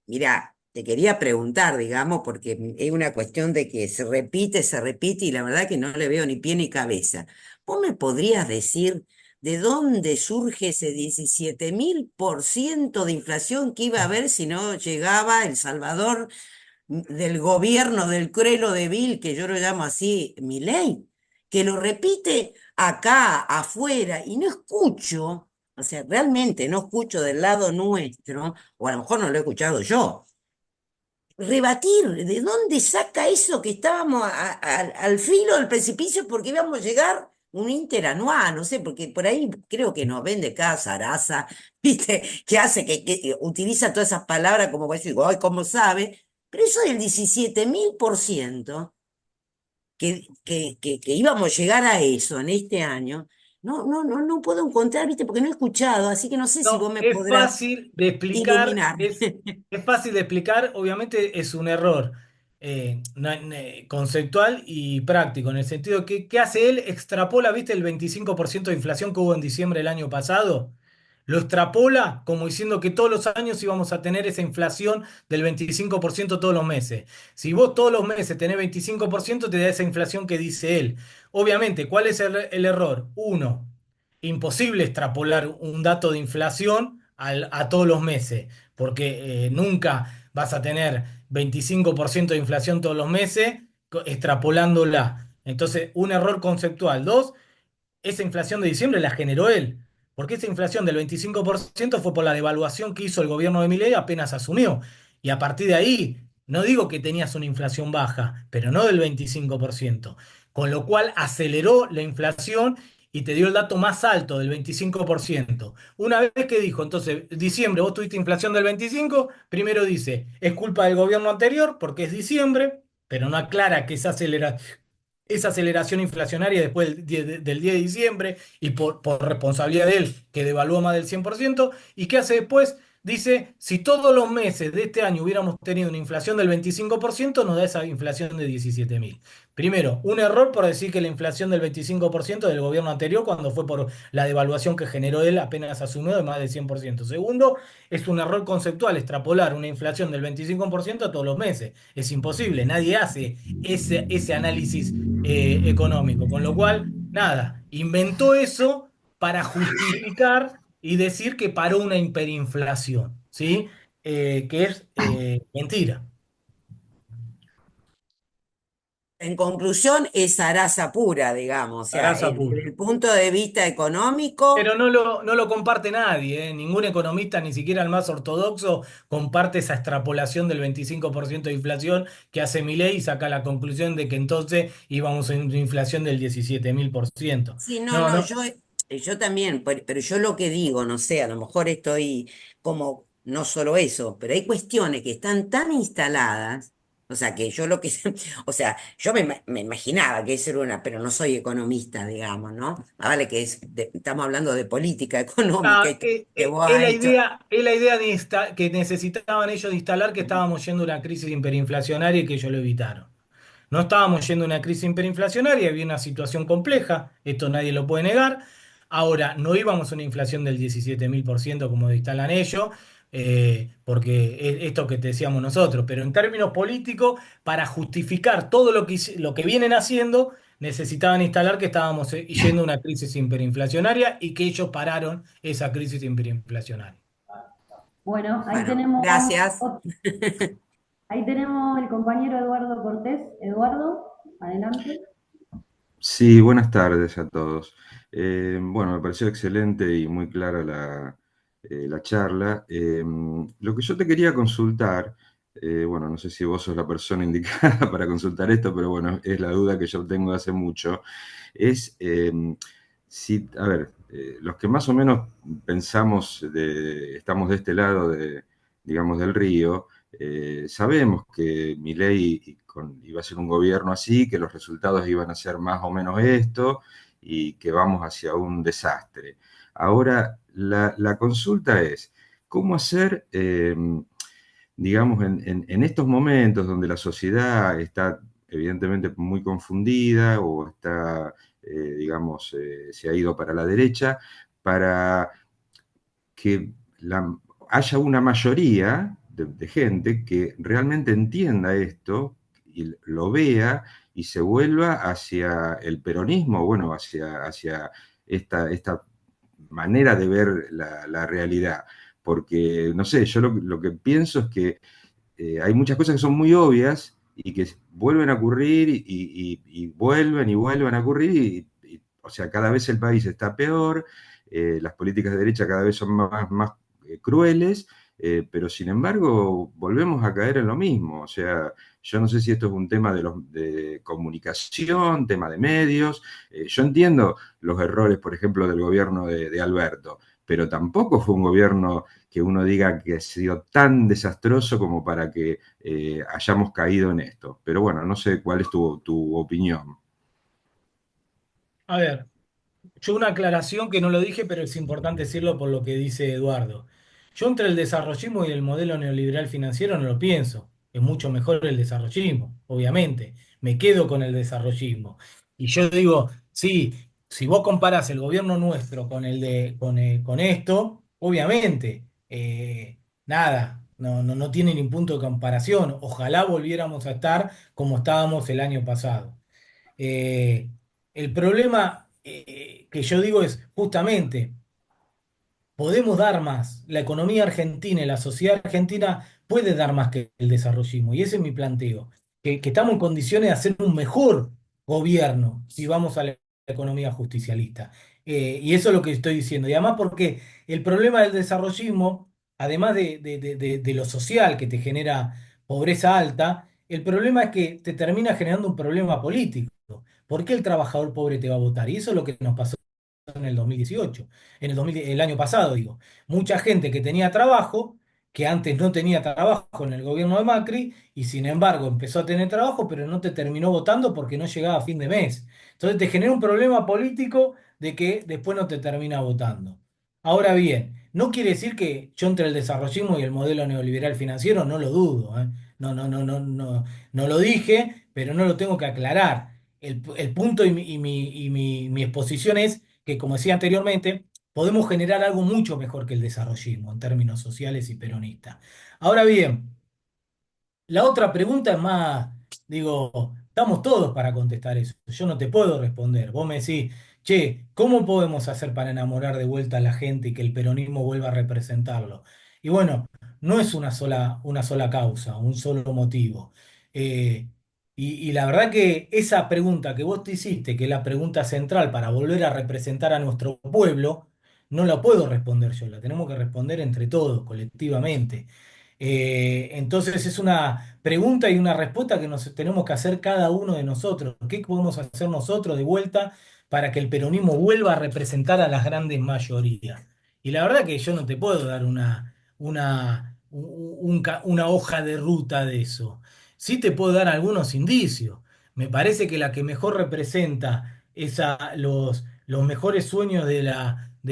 mira, te quería preguntar, digamos, porque es una cuestión de que se repite y la verdad que no le veo ni pie ni cabeza. ¿Vos me podrías decir de dónde surge ese 17.000% de inflación que iba a haber si no llegaba El Salvador del gobierno del Crelo de Vil, que yo lo llamo así, Milei, que lo repite acá, afuera, y no escucho, o sea, realmente no escucho del lado nuestro, o a lo mejor no lo he escuchado yo, rebatir, ¿de dónde saca eso que estábamos al filo del precipicio porque íbamos a llegar un interanual? No sé, porque por ahí creo que nos vende cada zaraza, ¿viste? Que hace que utiliza todas esas palabras como para decir, ay, ¿cómo sabe? Pero eso del 17.000% que íbamos a llegar a eso en este año, no puedo encontrar, ¿viste? Porque no he escuchado, así que no sé si vos No, me podrás iluminar. es fácil de explicar, obviamente es un error conceptual y práctico, en el sentido que, ¿qué hace él? Extrapola, ¿viste el 25% de inflación que hubo en diciembre del año pasado? Lo extrapola como diciendo que todos los años íbamos a tener esa inflación del 25% todos los meses. Si vos todos los meses tenés 25%, te da esa inflación que dice él. Obviamente, ¿cuál es el error? Uno, imposible extrapolar un dato de inflación a todos los meses, porque nunca vas a tener 25% de inflación todos los meses extrapolándola. Entonces, un error conceptual. Dos, esa inflación de diciembre la generó él, porque esa inflación del 25% fue por la devaluación que hizo el gobierno de Milei apenas asumió. Y a partir de ahí, no digo que tenías una inflación baja, pero no del 25%, con lo cual aceleró la inflación y te dio el dato más alto del 25%. Una vez que dijo, entonces, diciembre vos tuviste inflación del 25%, primero dice, es culpa del gobierno anterior porque es diciembre, pero no aclara que esa aceleración inflacionaria después del 10 de diciembre y por responsabilidad de él, que devaluó más del 100%. ¿Y qué hace después? Dice, si todos los meses de este año hubiéramos tenido una inflación del 25%, nos da esa inflación de 17.000. Primero, un error por decir que la inflación del 25% del gobierno anterior, cuando fue por la devaluación que generó él apenas asumió de más del 100%. Segundo, es un error conceptual extrapolar una inflación del 25% a todos los meses. Es imposible, nadie hace ese análisis económico. Con lo cual, nada, inventó eso para justificar y decir que paró una hiperinflación, ¿sí? Que es mentira. En conclusión, es zaraza pura, digamos, o sea, Zaraza pura. desde el punto de vista económico, Pero no lo comparte nadie, ¿eh? Ningún economista, ni siquiera el más ortodoxo, comparte esa extrapolación del 25% de inflación que hace Milei y saca la conclusión de que entonces íbamos a una inflación del 17.000%. sí, no, No, no, no. yo también, pero yo lo que digo, no sé, a lo mejor estoy como, no solo eso, pero hay cuestiones que están tan instaladas O sea, que yo lo que, o sea, yo me imaginaba que eso era una, pero no soy economista, digamos, ¿no? Vale, que estamos hablando de política económica y Ah, todo lo que vos has hecho. es la idea que necesitaban ellos de instalar que estábamos yendo a una crisis hiperinflacionaria y que ellos lo evitaron. No estábamos yendo a una crisis hiperinflacionaria, había una situación compleja, esto nadie lo puede negar. Ahora, no íbamos a una inflación del 17.000% como instalan ellos, porque es esto que te decíamos nosotros, pero en términos políticos, para justificar todo lo que vienen haciendo, necesitaban instalar que estábamos yendo a una crisis hiperinflacionaria y que ellos pararon esa crisis hiperinflacionaria. Bueno, Bueno, gracias. ahí tenemos el compañero Eduardo Cortés. Eduardo, adelante. Sí, buenas tardes a todos. Bueno, me pareció excelente y muy clara la charla. Lo que yo te quería consultar, bueno, no sé si vos sos la persona indicada para consultar esto, pero bueno, es la duda que yo tengo hace mucho, es si, a ver, los que más o menos pensamos, estamos de este lado digamos, del río, sabemos que Milei iba a ser un gobierno así, que los resultados iban a ser más o menos esto y que vamos hacia un desastre. Ahora, la consulta es, ¿cómo hacer, digamos, en estos momentos donde la sociedad está evidentemente muy confundida o está, digamos, se ha ido para la derecha, para que haya una mayoría de gente que realmente entienda esto y lo vea y se vuelva hacia el peronismo, bueno, hacia esta manera de ver la realidad. Porque, no sé, yo lo que pienso es que hay muchas cosas que son muy obvias y que vuelven a ocurrir y vuelven y vuelven a ocurrir. O sea, cada vez el país está peor, las políticas de derecha cada vez son más crueles, pero sin embargo volvemos a caer en lo mismo. O sea, yo no sé si esto es un tema de comunicación, tema de medios. Yo entiendo los errores, por ejemplo, del gobierno de Alberto, pero tampoco fue un gobierno que uno diga que ha sido tan desastroso como para que hayamos caído en esto. Pero bueno, no sé cuál es tu opinión. A ver. Yo una aclaración que no lo dije, pero es importante decirlo por lo que dice Eduardo. Yo entre el desarrollismo y el modelo neoliberal financiero no lo pienso. Es mucho mejor el desarrollismo, obviamente. Me quedo con el desarrollismo. Y yo digo, sí, si vos comparás el gobierno nuestro con con esto, obviamente, nada, no tiene ni punto de comparación. Ojalá volviéramos a estar como estábamos el año pasado. Eh, el problema que yo digo es justamente, podemos dar más. La economía argentina y la sociedad argentina puede dar más que el desarrollismo. Y ese es mi planteo. Que estamos en condiciones de hacer un mejor gobierno si vamos a la economía justicialista. Y eso es lo que estoy diciendo. Y además porque el problema del desarrollismo, además de lo social que te genera pobreza alta, el problema es que te termina generando un problema político. ¿Por qué el trabajador pobre te va a votar? Y eso es lo que nos pasó en el 2018, el año pasado, digo. Mucha gente que tenía trabajo, que antes no tenía trabajo en el gobierno de Macri, y sin embargo empezó a tener trabajo, pero no te terminó votando porque no llegaba a fin de mes. Entonces te genera un problema político de que después no te termina votando. Ahora bien, no quiere decir que yo entre el desarrollismo y el modelo neoliberal financiero no lo dudo, ¿eh? No lo dije, pero no lo tengo que aclarar. El punto mi exposición es que, como decía anteriormente, podemos generar algo mucho mejor que el desarrollismo en términos sociales y peronistas. Ahora bien, la otra pregunta es más, digo, estamos todos para contestar eso. Yo no te puedo responder. Vos me decís, che, ¿cómo podemos hacer para enamorar de vuelta a la gente y que el peronismo vuelva a representarlo? Y bueno, no es una sola causa, un solo motivo. Eh, y la verdad que esa pregunta que vos te hiciste, que es la pregunta central para volver a representar a nuestro pueblo, no la puedo responder yo, la tenemos que responder entre todos, colectivamente. Entonces es una pregunta y una respuesta que nos tenemos que hacer cada uno de nosotros. ¿Qué podemos hacer nosotros de vuelta para que el peronismo vuelva a representar a las grandes mayorías? Y la verdad que yo no te puedo dar una hoja de ruta de eso. sí te puedo dar algunos indicios. Me parece que la que mejor representa los mejores sueños de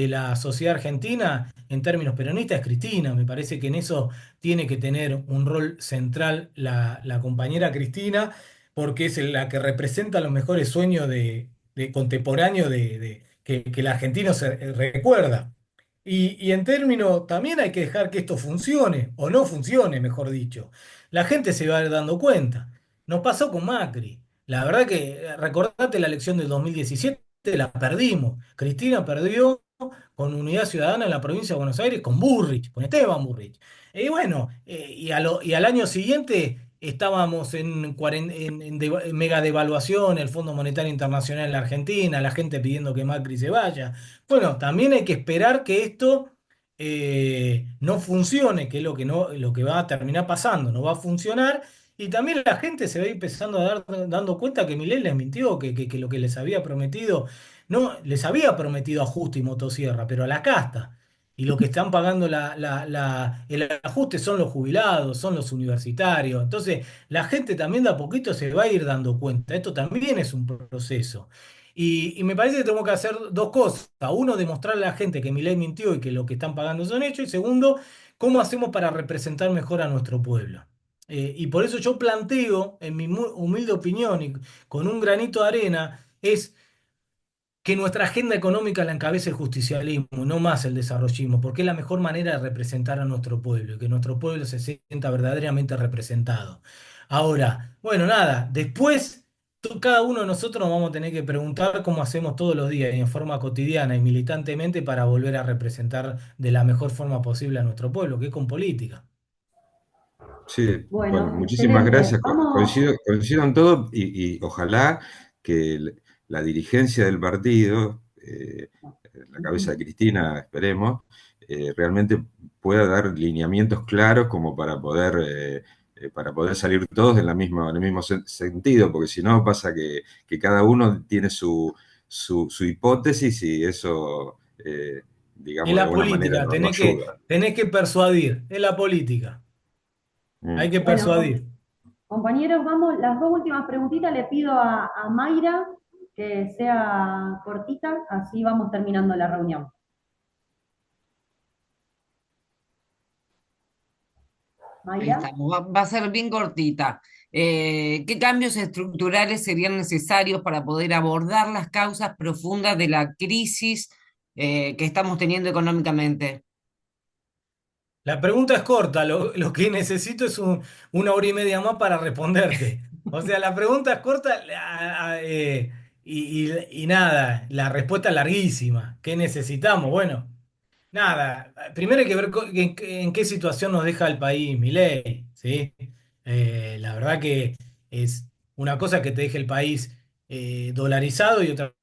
la sociedad argentina en términos peronistas es Cristina. Me parece que en eso tiene que tener un rol central la compañera Cristina, porque es la que representa los mejores sueños de contemporáneo que el argentino se recuerda. Y en términos, también hay que dejar que esto funcione, o no funcione, mejor dicho. La gente se va a ir dando cuenta. Nos pasó con Macri. La verdad que, recordate la elección del 2017, la perdimos. Cristina perdió con Unidad Ciudadana en la provincia de Buenos Aires con Burrich, con Esteban Burrich. Y bueno, y al año siguiente estábamos en mega devaluación, el Fondo Monetario Internacional en la Argentina, la gente pidiendo que Macri se vaya. Bueno, también hay que esperar que esto no funcione, que es lo que, no, lo que va a terminar pasando, no va a funcionar. Y también la gente se va a ir empezando a dando cuenta que Milei les mintió, que lo que les había prometido, no, les había prometido ajuste y motosierra, pero a la casta. Y lo que están pagando el ajuste son los jubilados, son los universitarios. Entonces, la gente también de a poquito se va a ir dando cuenta. Esto también es un proceso. Y me parece que tenemos que hacer dos cosas. Uno, demostrarle a la gente que Milei mintió y que lo que están pagando son hechos. Y segundo, cómo hacemos para representar mejor a nuestro pueblo. Y por eso yo planteo, en mi humilde opinión y con un granito de arena, es que nuestra agenda económica la encabece el justicialismo, no más el desarrollismo, porque es la mejor manera de representar a nuestro pueblo y que nuestro pueblo se sienta verdaderamente representado. Ahora, bueno, nada, después cada uno de nosotros nos vamos a tener que preguntar cómo hacemos todos los días y en forma cotidiana y militantemente para volver a representar de la mejor forma posible a nuestro pueblo, que es con política. Sí, bueno, Bueno, muchísimas excelente. gracias. Vamos, Coincido en todo y ojalá que la dirigencia del partido, la cabeza de Cristina, esperemos, realmente pueda dar lineamientos claros como para poder salir todos en el mismo sentido, porque si no pasa que cada uno tiene su hipótesis y eso, Es digamos, de la alguna manera política, no ayuda. tenés que persuadir, es la política, hay Mm. que bueno, persuadir. compañeros, vamos, las dos últimas preguntitas le pido a Mayra que sea cortita, así vamos terminando la reunión. Ahí Mayra. estamos, va a ser bien cortita. ¿Qué cambios estructurales serían necesarios para poder abordar las causas profundas de la crisis que estamos teniendo económicamente? La pregunta es corta, lo que necesito es una hora y media más para responderte. O sea, la pregunta es corta y nada, la respuesta es larguísima. ¿Qué necesitamos? Bueno, nada, primero hay que ver en qué situación nos deja el país, Milei, ¿sí? La verdad que es una cosa que te deje el país dolarizado y otra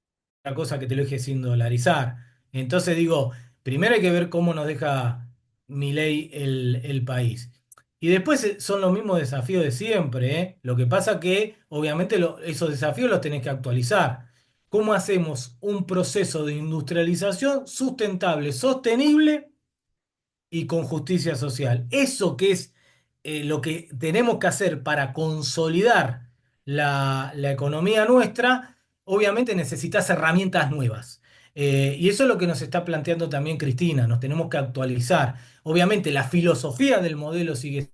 cosa que te lo deje sin dolarizar. Entonces digo, primero hay que ver cómo nos deja Milei el país. Y después son los mismos desafíos de siempre, ¿eh? Lo que pasa que obviamente esos desafíos los tenés que actualizar. ¿Cómo hacemos un proceso de industrialización sustentable, sostenible y con justicia social? Eso que es lo que tenemos que hacer para consolidar la economía nuestra, obviamente necesitas herramientas nuevas. Y eso es lo que nos está planteando también Cristina, nos tenemos que actualizar. Obviamente la filosofía del modelo sigue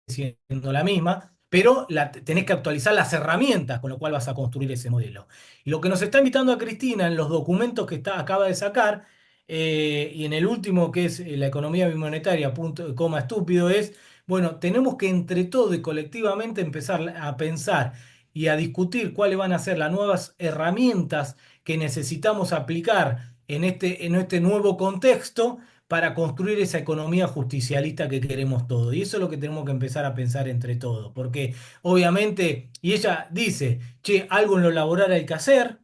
siendo la misma, pero tenés que actualizar las herramientas con lo cual vas a construir ese modelo. Y lo que nos está invitando a Cristina en los documentos que acaba de sacar, y en el último que es la economía bimonetaria, punto, coma estúpido, es, bueno, tenemos que entre todo y colectivamente empezar a pensar y a discutir cuáles van a ser las nuevas herramientas que necesitamos aplicar en este nuevo contexto para construir esa economía justicialista que queremos todos. Y eso es lo que tenemos que empezar a pensar entre todos, porque obviamente, y ella dice, che, algo en lo laboral hay que hacer,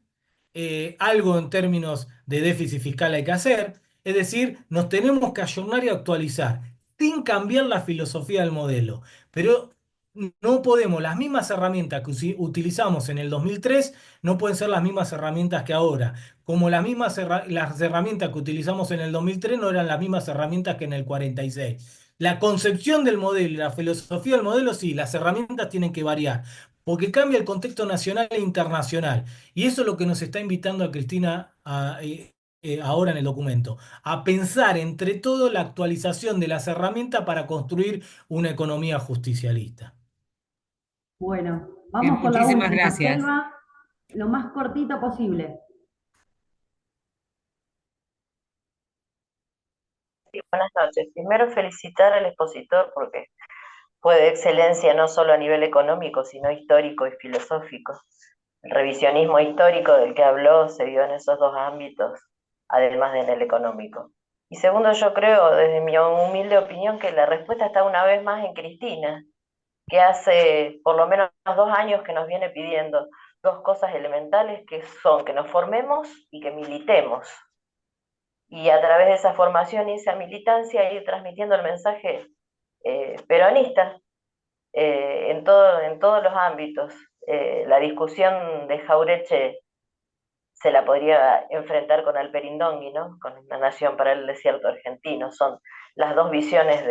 algo en términos de déficit fiscal hay que hacer, es decir, nos tenemos que ayornar y actualizar, sin cambiar la filosofía del modelo, pero no podemos, las mismas herramientas que utilizamos en el 2003 no pueden ser las mismas herramientas que ahora, como las mismas las herramientas que utilizamos en el 2003 no eran las mismas herramientas que en el 46. La concepción del modelo y la filosofía del modelo, sí, las herramientas tienen que variar, porque cambia el contexto nacional e internacional. Y eso es lo que nos está invitando a Cristina ahora en el documento, a pensar entre todo la actualización de las herramientas para construir una economía justicialista. Bueno, Bien, vamos con la muchísimas última, gracias. Selva, lo más cortito posible. Sí, buenas noches. Primero felicitar al expositor porque fue de excelencia no solo a nivel económico, sino histórico y filosófico. El revisionismo histórico del que habló se dio en esos dos ámbitos, además de en el económico. Y segundo, yo creo, desde mi humilde opinión, que la respuesta está una vez más en Cristina, que hace por lo menos 2 años que nos viene pidiendo dos cosas elementales, que son que nos formemos y que militemos. Y a través de esa formación y esa militancia ir transmitiendo el mensaje peronista en todos los ámbitos. La discusión de Jauretche se la podría enfrentar con Alperindongui, ¿no? Con la nación para el desierto argentino. Son las dos visiones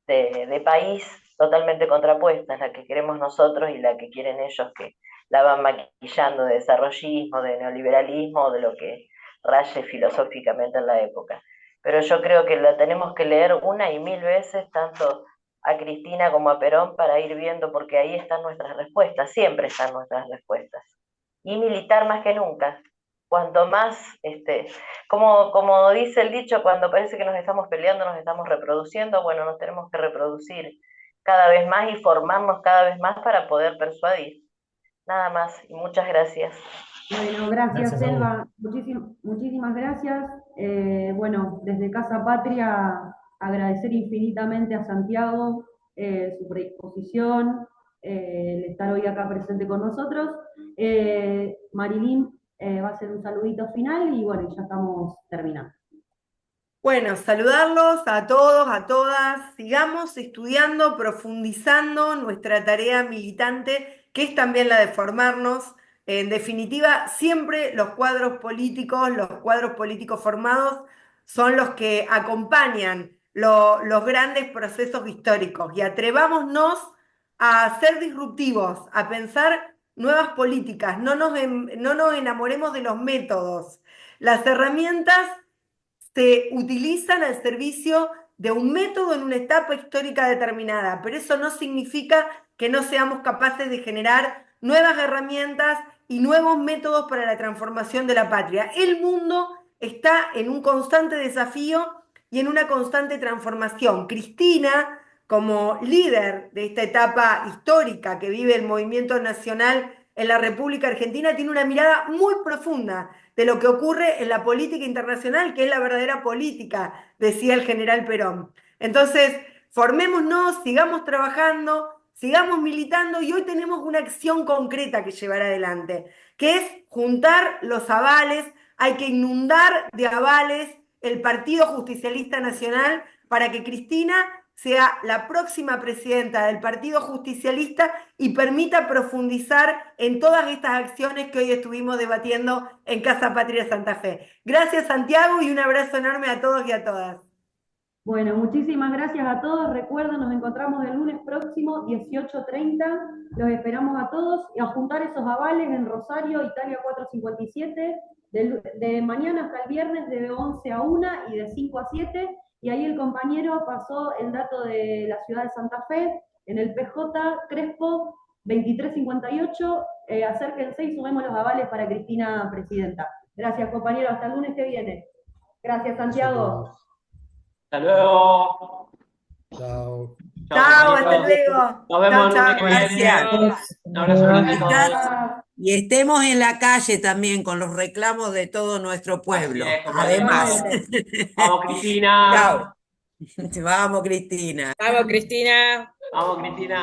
de país totalmente contrapuestas, la que queremos nosotros y la que quieren ellos, que la van maquillando de desarrollismo, de neoliberalismo, de lo que raye filosóficamente en la época. Pero yo creo que la tenemos que leer una y mil veces, tanto a Cristina como a Perón, para ir viendo, porque ahí están nuestras respuestas, siempre están nuestras respuestas. Y militar más que nunca. Cuanto más, como dice el dicho, cuando parece que nos estamos peleando, nos estamos reproduciendo, bueno, nos tenemos que reproducir cada vez más y formarnos cada vez más para poder persuadir. Nada más, y muchas gracias. Bueno, gracias, Gracias a vos. Selva. Muchísimas gracias. Bueno, desde Casa Patria, agradecer infinitamente a Santiago su predisposición, el estar hoy acá presente con nosotros. Marilyn va a hacer un saludito final y bueno, ya estamos terminando. Bueno, saludarlos a todos, a todas. Sigamos estudiando, profundizando nuestra tarea militante, que es también la de formarnos. En definitiva, siempre los cuadros políticos formados son los que acompañan los grandes procesos históricos. Y atrevámonos a ser disruptivos, a pensar nuevas políticas. No nos enamoremos de los métodos. Las herramientas se utilizan al servicio de un método en una etapa histórica determinada, pero eso no significa que no seamos capaces de generar nuevas herramientas y nuevos métodos para la transformación de la patria. El mundo está en un constante desafío y en una constante transformación. Cristina, como líder de esta etapa histórica que vive el movimiento nacional en la República Argentina, tiene una mirada muy profunda de lo que ocurre en la política internacional, que es la verdadera política, decía el general Perón. Entonces, formémonos, sigamos trabajando, sigamos militando, y hoy tenemos una acción concreta que llevar adelante, que es juntar los avales. Hay que inundar de avales el Partido Justicialista Nacional para que Cristina sea la próxima presidenta del Partido Justicialista y permita profundizar en todas estas acciones que hoy estuvimos debatiendo en Casa Patria Santa Fe. Gracias, Santiago, y un abrazo enorme a todos y a todas. Bueno, muchísimas gracias a todos. Recuerden, nos encontramos el lunes próximo, 18:30. Los esperamos a todos y a juntar esos avales en Rosario, Italia 457, de mañana hasta el viernes de 11 a 1 y de 5 a 7. Y ahí el compañero pasó el dato de la ciudad de Santa Fe, en el PJ Crespo 2358. Acérquense y sumemos los avales para Cristina presidenta. Gracias, compañero. Hasta el lunes que viene. Gracias, Santiago. Hasta luego. Chao. Chao, hasta luego. Nos vemos Chao, el lunes que viene. Gracias. Un abrazo grande a todos. Y estemos en la calle también con los reclamos de todo nuestro pueblo. Así es, Además. Vamos, Cristina. Chao. Vamos, Cristina. Vamos, Cristina. Vamos, Cristina.